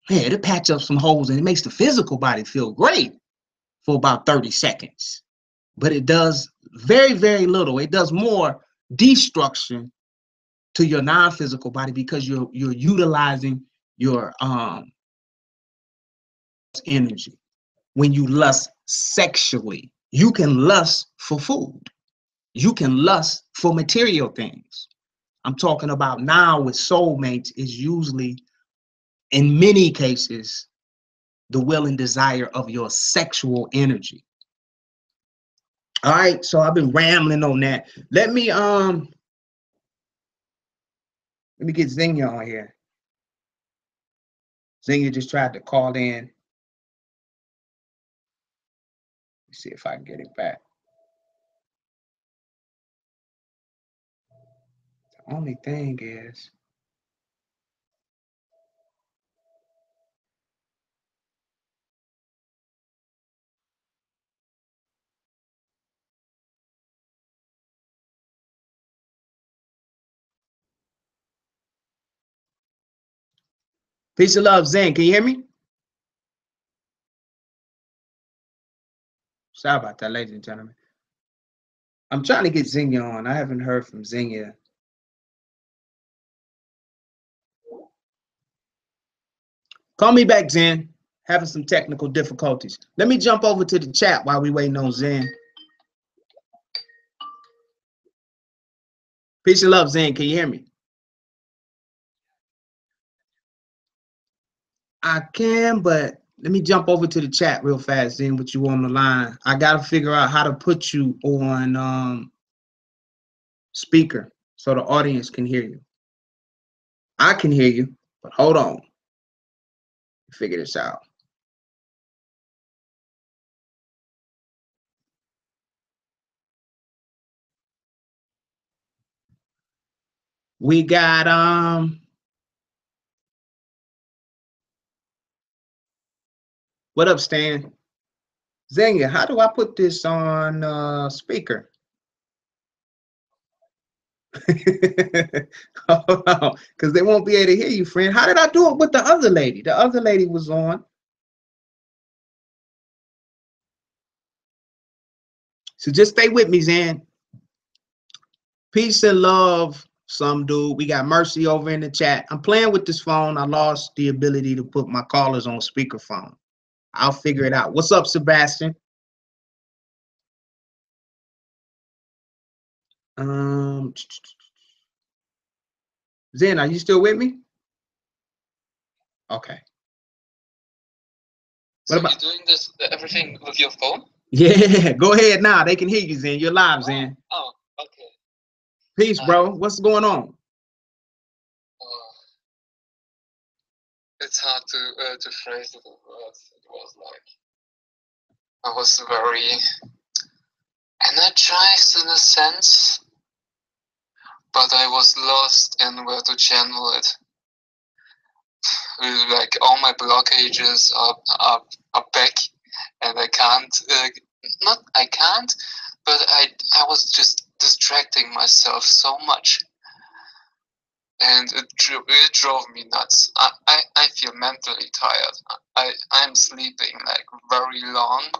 Yeah, it'll patch up some holes and it makes the physical body feel great for about 30 seconds. But it does very, very little. It does more destruction to your non-physical body because you're utilizing your energy. When you lust sexually, you can lust for food. You can lust for material things. I'm talking about now with soulmates is usually, in many cases, the will and desire of your sexual energy. All right, so I've been rambling on that. Let me get Zinga on here. Zinga just tried to call in. Let's see if I can get it back. The only thing is, peace of love, Zen. Can you hear me? Sorry about that, ladies and gentlemen. I'm trying to get Zinga on. I haven't heard from Zinga Call me back, Zen. Having some technical difficulties. Let me jump over to the chat while we waiting on Zen. Peace and love, Zen. Can you hear me? I can, but let me jump over to the chat real fast, Zen, with you on the line. I got to figure out how to put you on speaker so the audience can hear you. I can hear you, but hold on. Figure this out. We got what up, Stan? Zenya, how do I put this on speaker? Hold on, because they won't be able to hear you, friend. How did I do it with the other lady? The other lady was on. So just stay with me, Zan. Peace and love, some dude. We got Mercy over in the chat. I'm playing with this phone. I lost the ability to put my callers on speakerphone. I'll figure it out. What's up, Sebastian? Zen, are you still with me? Okay. So you're doing this everything with your phone? Yeah, go ahead now. They can hear you, Zen. You're live, Zen. Oh, okay. Peace, bro. What's going on? It's hard to phrase it in words. It was like I was very energized in a sense, but I was lost in where to channel it. Like all my blockages are back, and I can't. I can't, but I was just distracting myself so much, and it drove me nuts. I feel mentally tired. I'm sleeping like very long.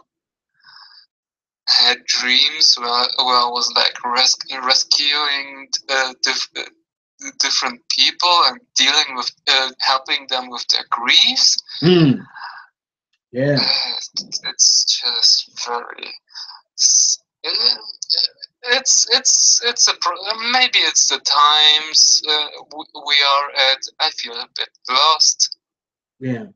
I had dreams where I was like rescuing different people and dealing with helping them with their griefs. Yeah, it's just very. It's maybe it's the times we are at. I feel a bit lost. Yeah.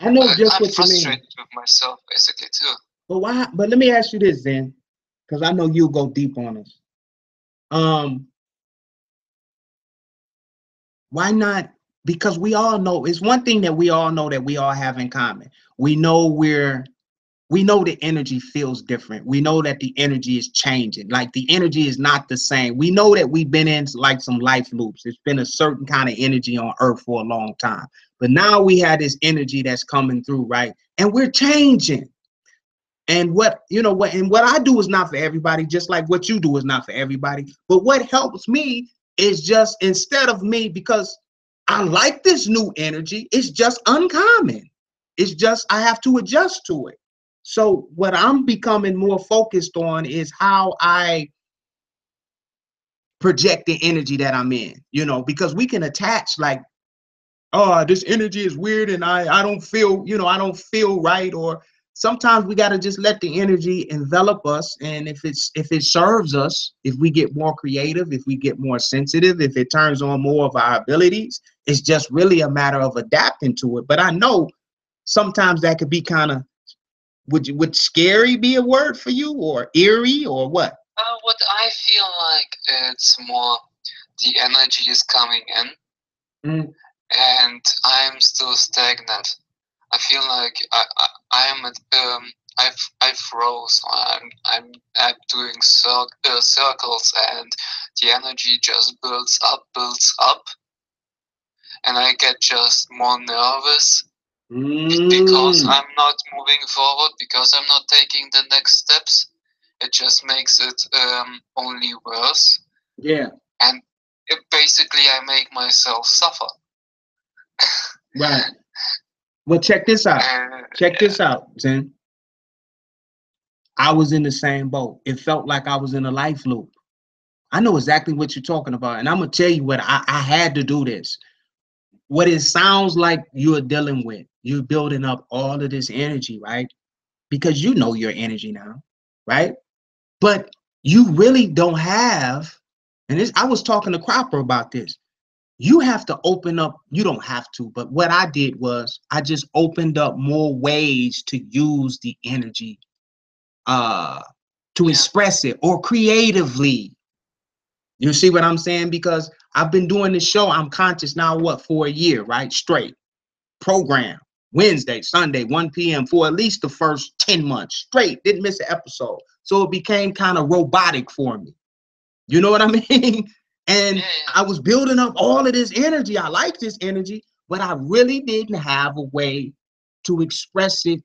I know just what you mean. I'm frustrated with myself basically too. But why? But let me ask you this, then, because I know you'll go deep on us. Why not? Because we all know it's one thing that we all know that we all have in common. We know the energy feels different. We know that the energy is changing. Like the energy is not the same. We know that we've been in like some life loops. It's been a certain kind of energy on earth for a long time. But now we have this energy that's coming through, right? And we're changing. And what I do is not for everybody, just like what you do is not for everybody. But what helps me is just instead of me, because I like this new energy, it's just uncommon. It's just I have to adjust to it. So what I'm becoming more focused on is how I project the energy that I'm in, because we can attach like, oh, this energy is weird and I don't feel, I don't feel right. Or sometimes we got to just let the energy envelop us. And if it serves us, if we get more creative, if we get more sensitive, if it turns on more of our abilities, it's just really a matter of adapting to it. But I know sometimes that could be kind of, would scary be a word for you, or eerie, or what? What I feel like it's more the energy is coming in, and I'm still stagnant. I feel like I froze. I'm doing circles, and the energy just builds up, and I get just more nervous. Because I'm not moving forward, because I'm not taking the next steps. It just makes it only worse. Yeah. And basically I make myself suffer. Right. Well, check this out. Check this out, Zen. I was in the same boat. It felt like I was in a life loop. I know exactly what you're talking about. And I'm going to tell you what I had to do this. What it sounds like you're dealing with, you're building up all of this energy, right? Because you know your energy now, right? But you really don't have, and this, I was talking to Cropper about this. You have to open up, you don't have to, but what I did was I just opened up more ways to use the energy to express it or creatively. You see what I'm saying? Because I've been doing this show, I'm conscious now, what, for a year, right? Straight. Program. Wednesday, Sunday, 1 p.m. for at least the first 10 months. Straight. Didn't miss an episode. So it became kind of robotic for me. You know what I mean? And I was building up all of this energy. I like this energy, but I really didn't have a way to express it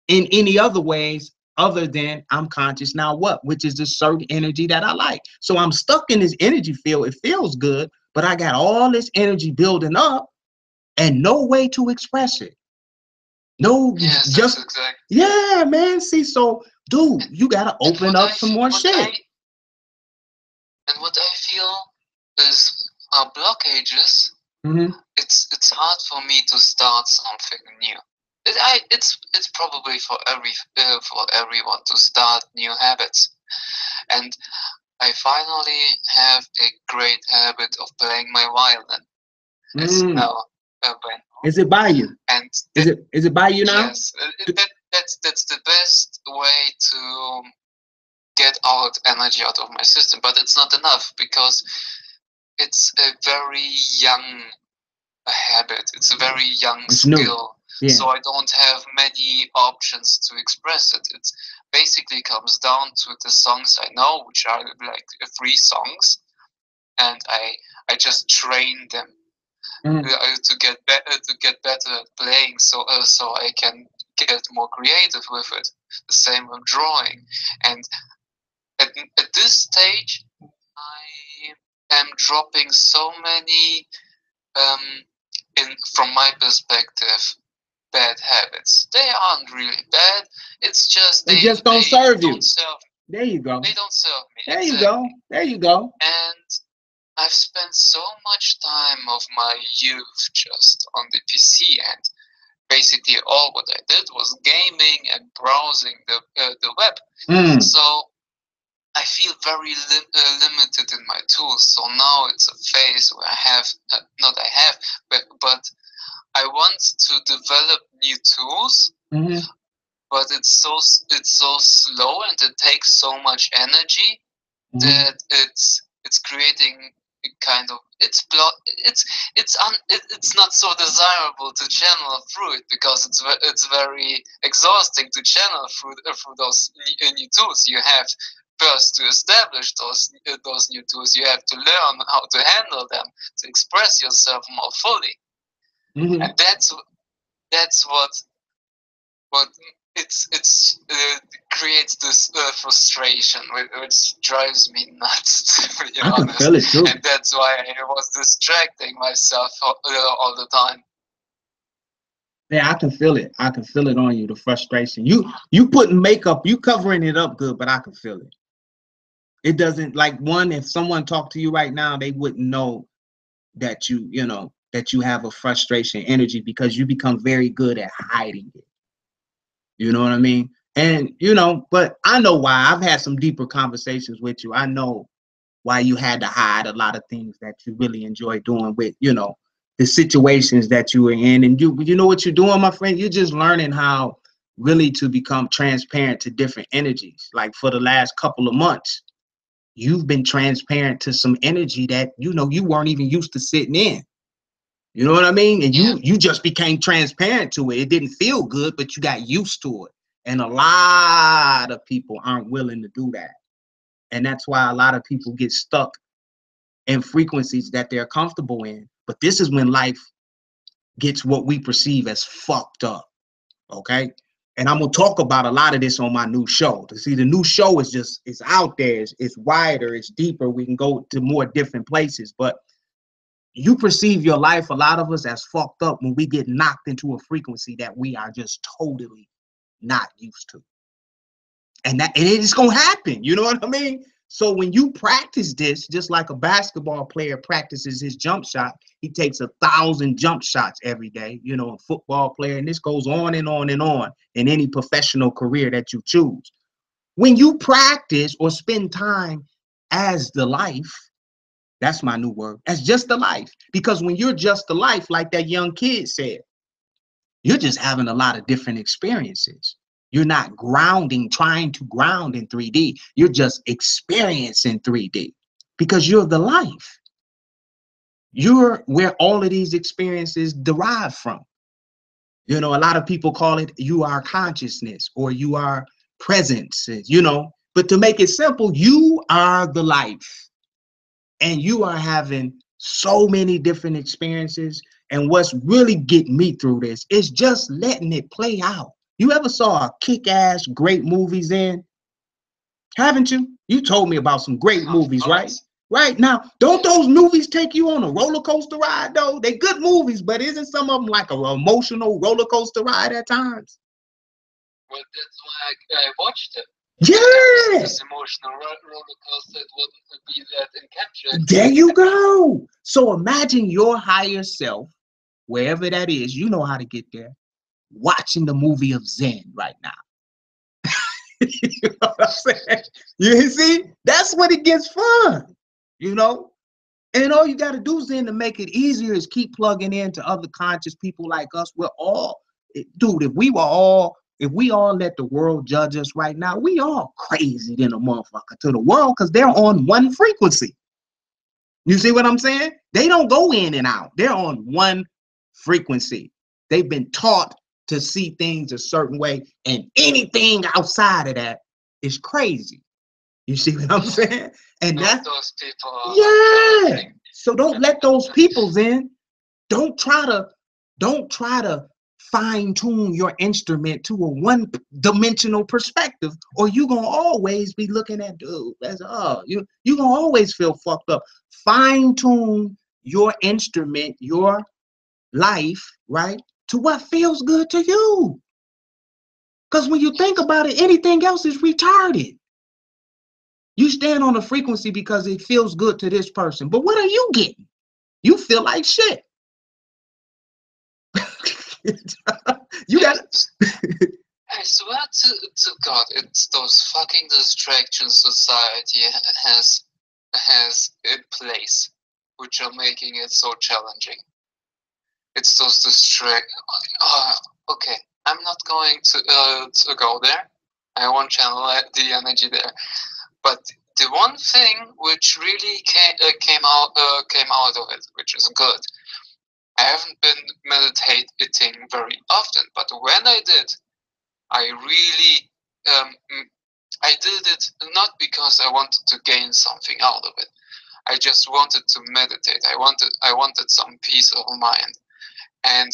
in any other ways other than I'm conscious now what, which is the certain energy that I like. So I'm stuck in this energy field. It feels good, but I got all this energy building up and no way to express it. No, Yes, just that's exactly. Yeah, man. See, so dude, you gotta open up some more shit. And what I feel is blockages. It's hard for me to start something new. It's probably for everyone to start new habits. And I finally have a great habit of playing my violin. As you know, is it by you? And is it by you now? Yes, that's the best way to get out energy out of my system. But it's not enough because it's a very young habit. It's a very young skill. Yeah. So I don't have many options to express it. It basically comes down to the songs I know, which are like 3 songs, and I just train them to get better at playing, so I can get more creative with it. The same with drawing, and at this stage, I am dropping so many, from my perspective, bad habits. They aren't really bad. It's just they just don't serve you. There you go. They don't serve me. There you go. There you go. And I've spent so much time of my youth just on the PC, and basically all what I did was gaming and browsing the web. So I feel very limited in my tools. So now it's a phase where but I want to develop new tools, but it's so slow and it takes so much energy that it's creating a kind of it's not so desirable to channel through it, because it's very exhausting to channel through those new tools. You have first to establish those new tools. You have to learn how to handle them, to express yourself more fully. And that's what it's creates this frustration, which drives me nuts, to be honest. I can feel it too. And that's why I was distracting myself all the time. Yeah, I can feel it. I can feel it on you, the frustration. You putting makeup, you covering it up good, but I can feel it. It doesn't, like, if someone talked to you right now, they wouldn't know that that you have a frustration energy, because you become very good at hiding it. You know what I mean? And, but I know why. I've had some deeper conversations with you. I know why you had to hide a lot of things that you really enjoy doing with, the situations that you were in. And you know what you're doing, my friend? You're just learning how really to become transparent to different energies. Like for the last couple of months, you've been transparent to some energy that, you weren't even used to sitting in. You know what I mean? And you just became transparent to it. It didn't feel good, but you got used to it. And a lot of people aren't willing to do that. And that's why a lot of people get stuck in frequencies that they're comfortable in. But this is when life gets what we perceive as fucked up. Okay? And I'm going to talk about a lot of this on my new show. See, the new show is out there. It's wider. It's deeper. We can go to more different places. But you perceive your life, a lot of us, as fucked up when we get knocked into a frequency that we are just totally not used to. And it's going to happen. You know what I mean? So when you practice this, just like a basketball player practices his jump shot, he takes 1,000 jump shots every day, you know, a football player, and this goes on and on and on in any professional career that you choose. When you practice or spend time as the life, that's my new word, as just the life. Because when you're just the life, like that young kid said, you're just having a lot of different experiences. You're not grounding, trying to ground in 3D. You're just experiencing 3D because you're the life. You're where all of these experiences derive from. You know, a lot of people call it you are consciousness or you are presence, you know, but to make it simple, you are the life and you are having so many different experiences. And what's really getting me through this is just letting it play out. You ever saw a kick-ass great movies in? Haven't you? You told me about some great movies, right? Right now, don't those movies take you on a roller coaster ride though? They good movies, but isn't some of them like an emotional roller coaster ride at times? Well, that's why I watched it. Yeah. This emotional roller coaster, it wouldn't be that encapsulated. There you go. So imagine your higher self, wherever that is, you know how to get there, watching the movie of Zen right now. You know what I'm saying? You see, that's when it gets fun, you know? And all you got to do then to make it easier is keep plugging into other conscious people like us. We're all, dude, if we all let the world judge us right now, we all crazy than a motherfucker to the world because they're on one frequency. You see what I'm saying? They don't go in and out. They're on one frequency. They've been taught to see things a certain way, and anything outside of that is crazy. You see what I'm saying? And that's those people. Yeah. So don't let those peoples in. Don't try to fine tune your instrument to a one-dimensional perspective, or you're gonna always be looking at dude. That's you're gonna always feel fucked up. Fine tune your instrument, your life, right, to what feels good to you. Because when you think about it, anything else is retarded. You stand on a frequency because it feels good to this person. But what are you getting? You feel like shit. You got I swear to God, it's those fucking distractions society has in place, which are making it so challenging. It's those okay, I'm not going to go there. I won't channel the energy there. But the one thing which really came out of it, which is good. I haven't been meditating very often, but when I did, I really I did it not because I wanted to gain something out of it. I just wanted to meditate. I wanted some peace of mind, and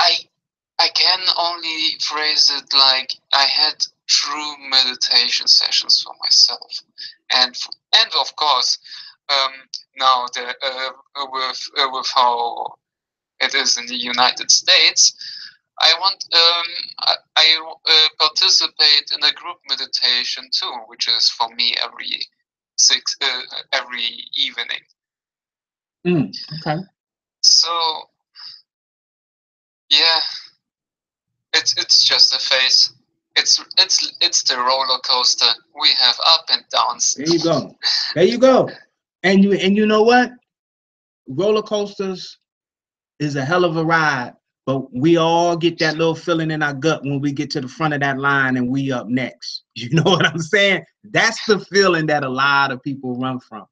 I can only phrase it like I had true meditation sessions for myself, and of course, now with how it is in the United States, I participate in a group meditation too, which is for me every evening. Okay. So yeah, it's just a phase. It's the roller coaster. We have up and downs. There you go. There you go. And you know what? Roller coasters is a hell of a ride, but we all get that little feeling in our gut when we get to the front of that line and we up next. You know what I'm saying? That's the feeling that a lot of people run from.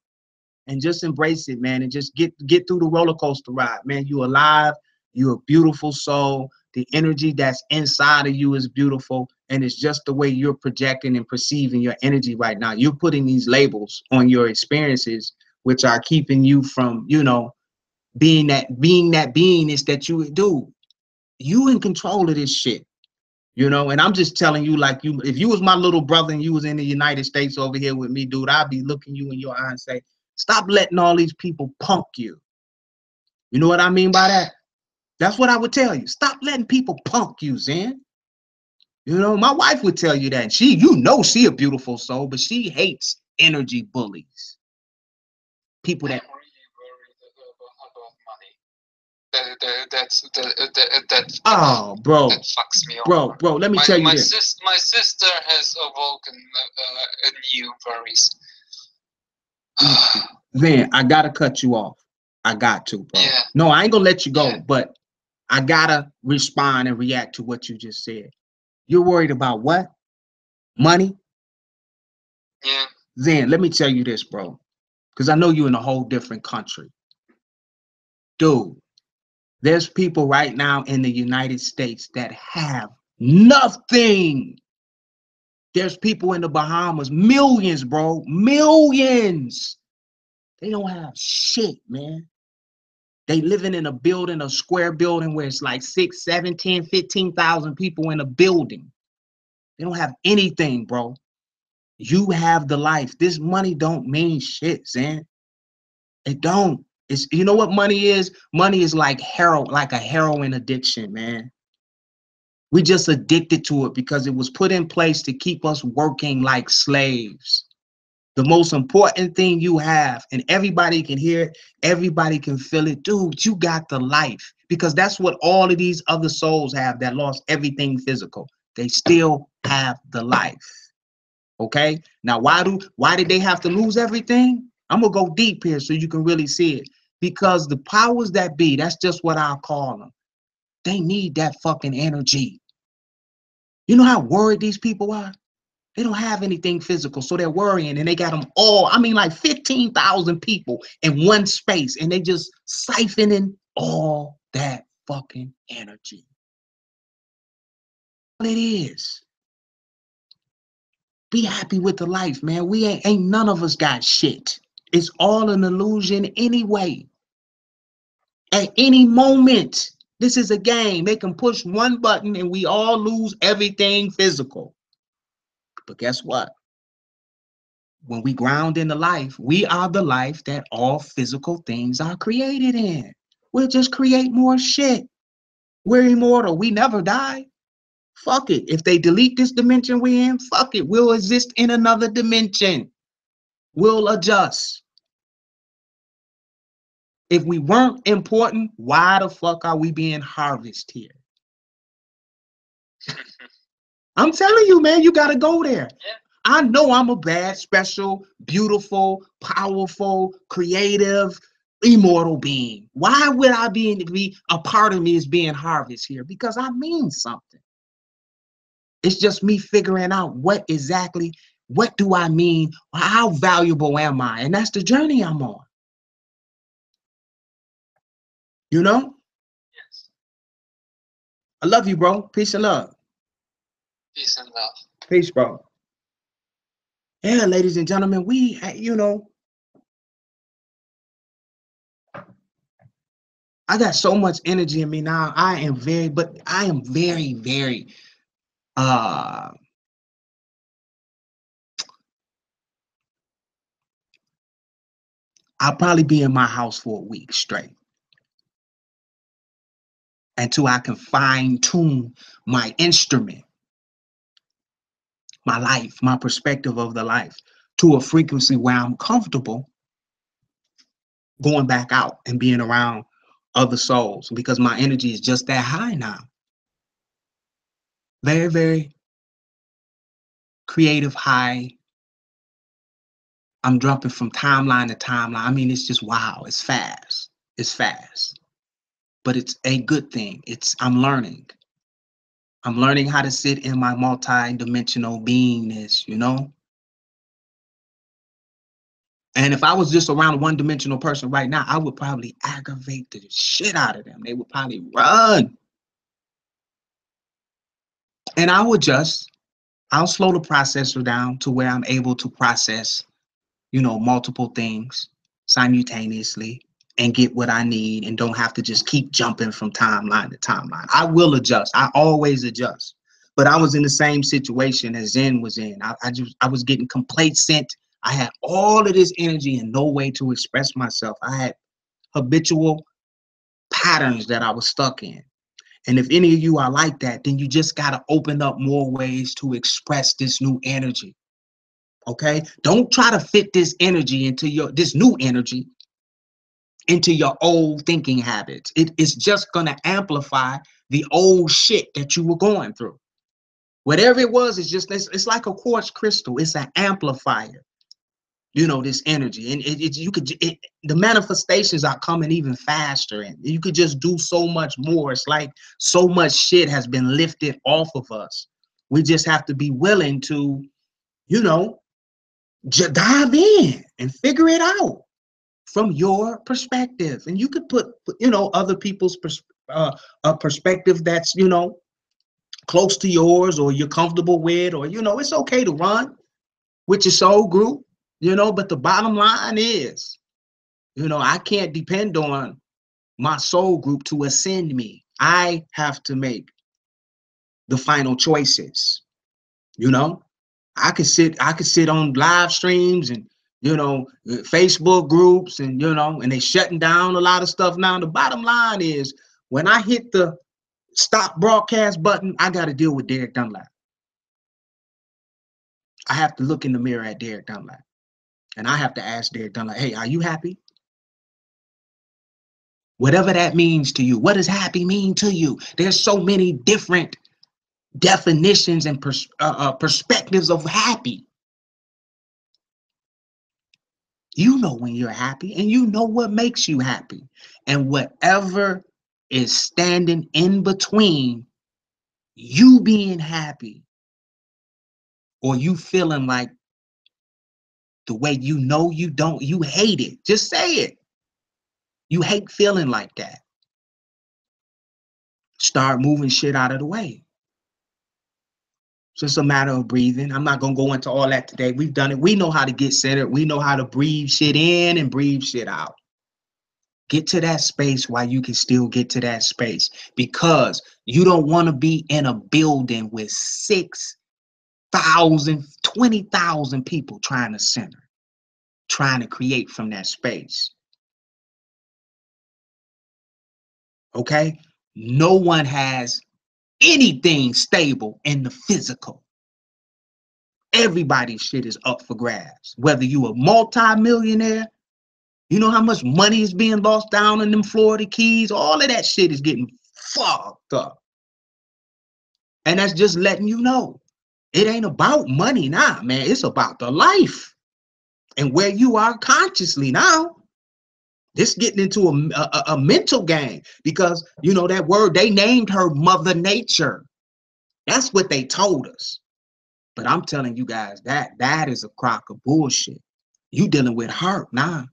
And just embrace it, man, and just get through the roller coaster ride, man. You alive. You're a beautiful soul. The energy that's inside of you is beautiful, and it's just the way you're projecting and perceiving your energy right now. You're putting these labels on your experiences, which are keeping you from, you know, being that beingness that you do. You in control of this shit, you know. And I'm just telling you, like, you, if you was my little brother and you was in the United States over here with me, dude, I'd be looking you in your eye and say, stop letting all these people punk you. You know what I mean by that? That's what I would tell you. Stop letting people punk you, Zen. You know, my wife would tell you that. And she, you know, she a beautiful soul, but she hates energy bullies. People that I'm really worried about money. That oh, bro, that fucks me over. bro, let me tell you My this. my sister has awoken a new worries. Then I gotta cut you off. I got to, bro. Yeah. No, I ain't gonna let you go, Yeah. but I gotta respond and react to what you just said. You're worried about what? Money? Yeah. Then let me tell you this, bro, because I know you're in a whole different country. Dude, there's people right now in the United States that have nothing. There's people in the Bahamas, millions, bro, millions. They don't have shit, man. They living in a building, a square building where it's like 6, 7, 10, 15,000 people in a building. They don't have anything, bro. You have the life. This money don't mean shit, Zan. It don't. It's, you know what money is? Money is like like a heroin addiction, man. We just addicted to it because it was put in place to keep us working like slaves. The most important thing you have, and everybody can hear it, everybody can feel it, dude, you got the life. Because that's what all of these other souls have that lost everything physical. They still have the life. Okay? Now, why did they have to lose everything? I'm gonna go deep here so you can really see it. Because the powers that be, that's just what I'll call them. They need that fucking energy. You know how worried these people are? They don't have anything physical, so they're worrying, and they got them all. I mean, like 15,000 people in one space, and they just siphoning all that fucking energy. All it is. Be happy with the life, man. We ain't none of us got shit. It's all an illusion anyway. At any moment, this is a game. They can push one button, and we all lose everything physical. But guess what? When we ground in the life, we are the life that all physical things are created in. We'll just create more shit. We're immortal. We never die. Fuck it. If they delete this dimension we're in, fuck it. We'll exist in another dimension. We'll adjust. If we weren't important, why the fuck are we being harvested here? I'm telling you, man, you got to go there. Yeah. I know I'm a bad, special, beautiful, powerful, creative, immortal being. Why would I be a part of me is being harvested here? Because I mean something. It's just me figuring out what do I mean? How valuable am I? And that's the journey I'm on. You know? Yes. I love you, bro. Peace and love. Peace and love. Peace, bro. Yeah, ladies and gentlemen, we, I got so much energy in me now. I am very, very, I'll probably be in my house for a week straight until I can fine tune my instrument, my life, my perspective of the life to a frequency where I'm comfortable going back out and being around other souls because my energy is just that high now. Very, very creative high. I'm jumping from timeline to timeline. I mean, it's just wow. It's fast. It's fast. But it's a good thing. I'm learning. I'm learning how to sit in my multi-dimensional beingness, you know? And if I was just around a one-dimensional person right now, I would probably aggravate the shit out of them. They would probably run. And I'll slow the processor down to where I'm able to process, multiple things simultaneously and get what I need and don't have to just keep jumping from timeline to timeline. I will adjust. I always adjust. But I was in the same situation as Zen was in. I was getting complacent. I had all of this energy and no way to express myself. I had habitual patterns that I was stuck in. And if any of you are like that, then you just got to open up more ways to express this new energy. Okay? Don't try to fit this energy into this new energy into your old thinking habits. It is just going to amplify the old shit that you were going through. Whatever it was, it's like a quartz crystal. It's an amplifier. You know, this energy, and the manifestations are coming even faster, and you could just do so much more. It's like so much shit has been lifted off of us. We just have to be willing to, you know, dive in and figure it out from your perspective. And you could put, you know, other people's a perspective that's, you know, close to yours, or you're comfortable with, or, you know, it's okay to run with your soul group. You know, but the bottom line is, you know, I can't depend on my soul group to ascend me. I have to make the final choices. You know, I could sit on live streams and, you know, Facebook groups, and, you know, and they shutting down a lot of stuff now. The bottom line is, when I hit the stop broadcast button, I got to deal with Derek Dunlap. I have to look in the mirror at Derek Dunlap. And I have to ask Derek Dunlap, hey, are you happy? Whatever that means to you. What does happy mean to you? There's so many different definitions and perspectives of happy. You know when you're happy, and you know what makes you happy. And whatever is standing in between you being happy or you feeling like the way you know you hate it. Just say it. You hate feeling like that. Start moving shit out of the way. It's just a matter of breathing. I'm not going to go into all that today. We've done it. We know how to get centered. We know how to breathe shit in and breathe shit out. Get to that space while you can still get to that space, because you don't want to be in a building with 6,000, 20,000 people trying to center, trying to create from that space. Okay? No one has anything stable in the physical. Everybody's shit is up for grabs. Whether you a multi-millionaire, you know how much money is being lost down in them Florida Keys, all of that shit is getting fucked up. And that's just letting you know, it ain't about money now, man. It's about the life and where you are consciously now. This getting into a mental game, because, you know, that word, they named her Mother Nature. That's what they told us. But I'm telling you guys, that is a crock of bullshit. You dealing with her now.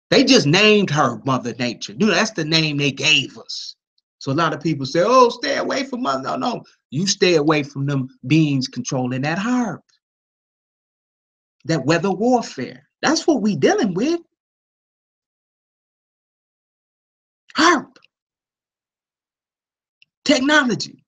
They just named her Mother Nature. Dude, that's the name they gave us. So a lot of people say, oh, stay away from Mother. No. You stay away from them beings controlling that harp. That weather warfare. That's what we dealing with. Harp. Technology.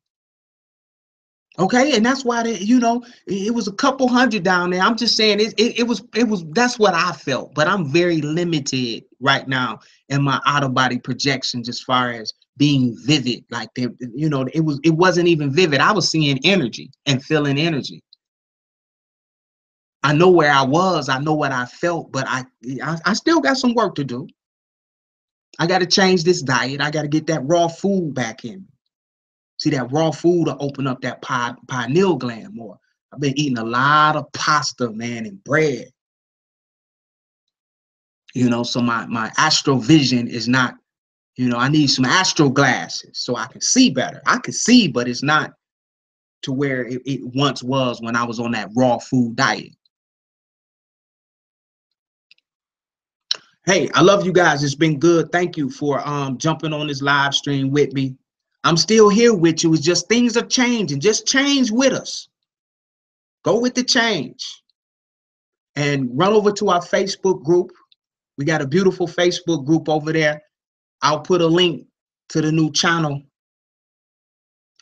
Okay, and that's why they, you know, it was a couple hundred down there. I'm just saying it was that's what I felt, but I'm very limited right now in my out-of-body projections as far as being vivid. Like, you know, it wasn't even vivid. I was seeing energy and feeling energy. I know where I was, I know what I felt, but I still got some work to do. I got to change this diet. I got to get that raw food back in. See, that raw food will open up that pineal gland more. I've been eating a lot of pasta, man, and bread. You know, so my astral vision is not, you know, I need some astral glasses so I can see better. I can see, but it's not to where it once was when I was on that raw food diet. Hey, I love you guys. It's been good. Thank you for jumping on this live stream with me. I'm still here with you. It's just things are changing. Just change with us. Go with the change. And run over to our Facebook group. We got a beautiful Facebook group over there. I'll put a link to the new channel.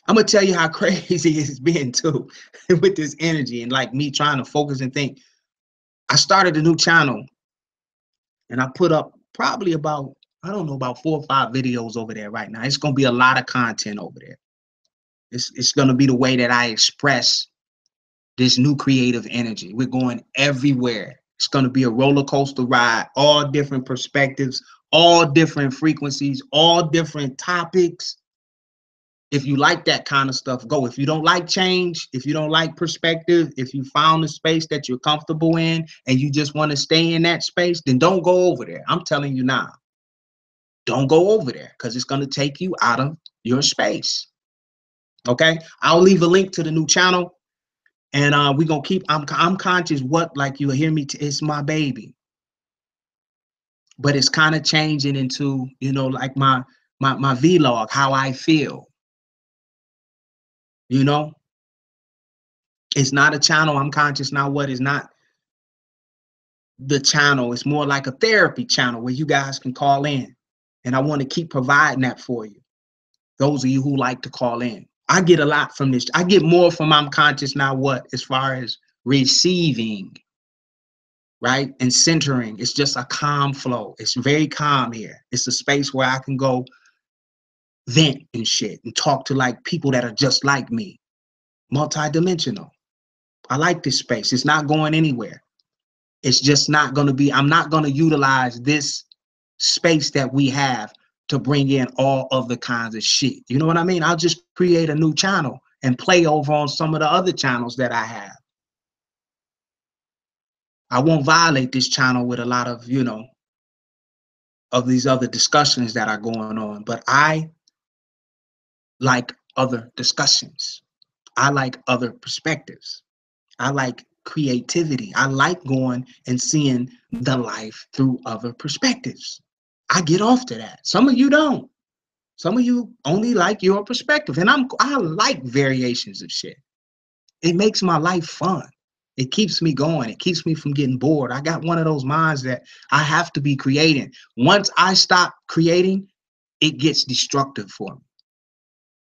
I'm going to tell you how crazy it's been too with this energy and like me trying to focus and think. I started a new channel and I put up probably about, I don't know, about 4 or 5 videos over there right now. It's going to be a lot of content over there. It's going to be the way that I express this new creative energy. We're going everywhere. It's going to be a roller coaster ride, all different perspectives, all different frequencies, all different topics. If you like that kind of stuff, go. If you don't like change, if you don't like perspective, if you found a space that you're comfortable in and you just want to stay in that space, then don't go over there. I'm telling you now. Don't go over there because it's going to take you out of your space. Okay? I'll leave a link to the new channel. And we're going to keep, I'm conscious what, like you'll hear me, it's my baby. But it's kind of changing into, you know, like my vlog, how I feel. You know? It's not a channel. I'm conscious now what is not the channel. It's more like a therapy channel where you guys can call in. And I want to keep providing that for you. Those of you who like to call in. I get a lot from this. I get more from I'm conscious now what as far as receiving, right? And centering. It's just a calm flow. It's very calm here. It's a space where I can go vent and shit and talk to like people that are just like me. Multidimensional. I like this space. It's not going anywhere. It's just not going to be, I'm not going to utilize this space that we have to bring in all other kinds of shit. You know what I mean? I'll just create a new channel and play over on some of the other channels that I have. I won't violate this channel with a lot of, you know, of these other discussions that are going on, but I like other discussions. I like other perspectives. I like creativity. I like going and seeing the life through other perspectives. I get off to that. Some of you don't. Some of you only like your perspective. And I like variations of shit. It makes my life fun. It keeps me going. It keeps me from getting bored. I got one of those minds that I have to be creating. Once I stop creating, it gets destructive for me.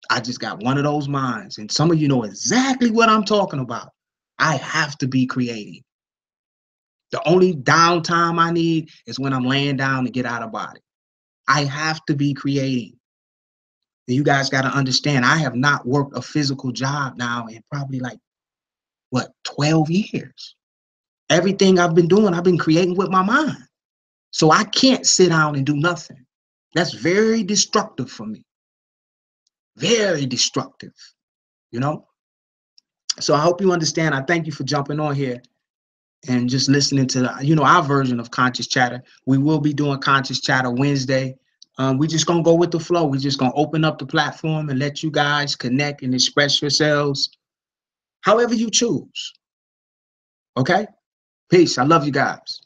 I just got one of those minds. And some of you know exactly what I'm talking about. I have to be creating. The only downtime I need is when I'm laying down to get out of body. I have to be creating. And you guys got to understand, I have not worked a physical job now in probably like, what, 12 years. Everything I've been doing, I've been creating with my mind. So I can't sit down and do nothing. That's very destructive for me. Very destructive, you know? So I hope you understand. I thank you for jumping on here and just listening to, you know, our version of Conscious Chatter. We will be doing Conscious Chatter Wednesday. We're just going to go with the flow. We're just going to open up the platform and let you guys connect and express yourselves however you choose. Okay? Peace. I love you guys.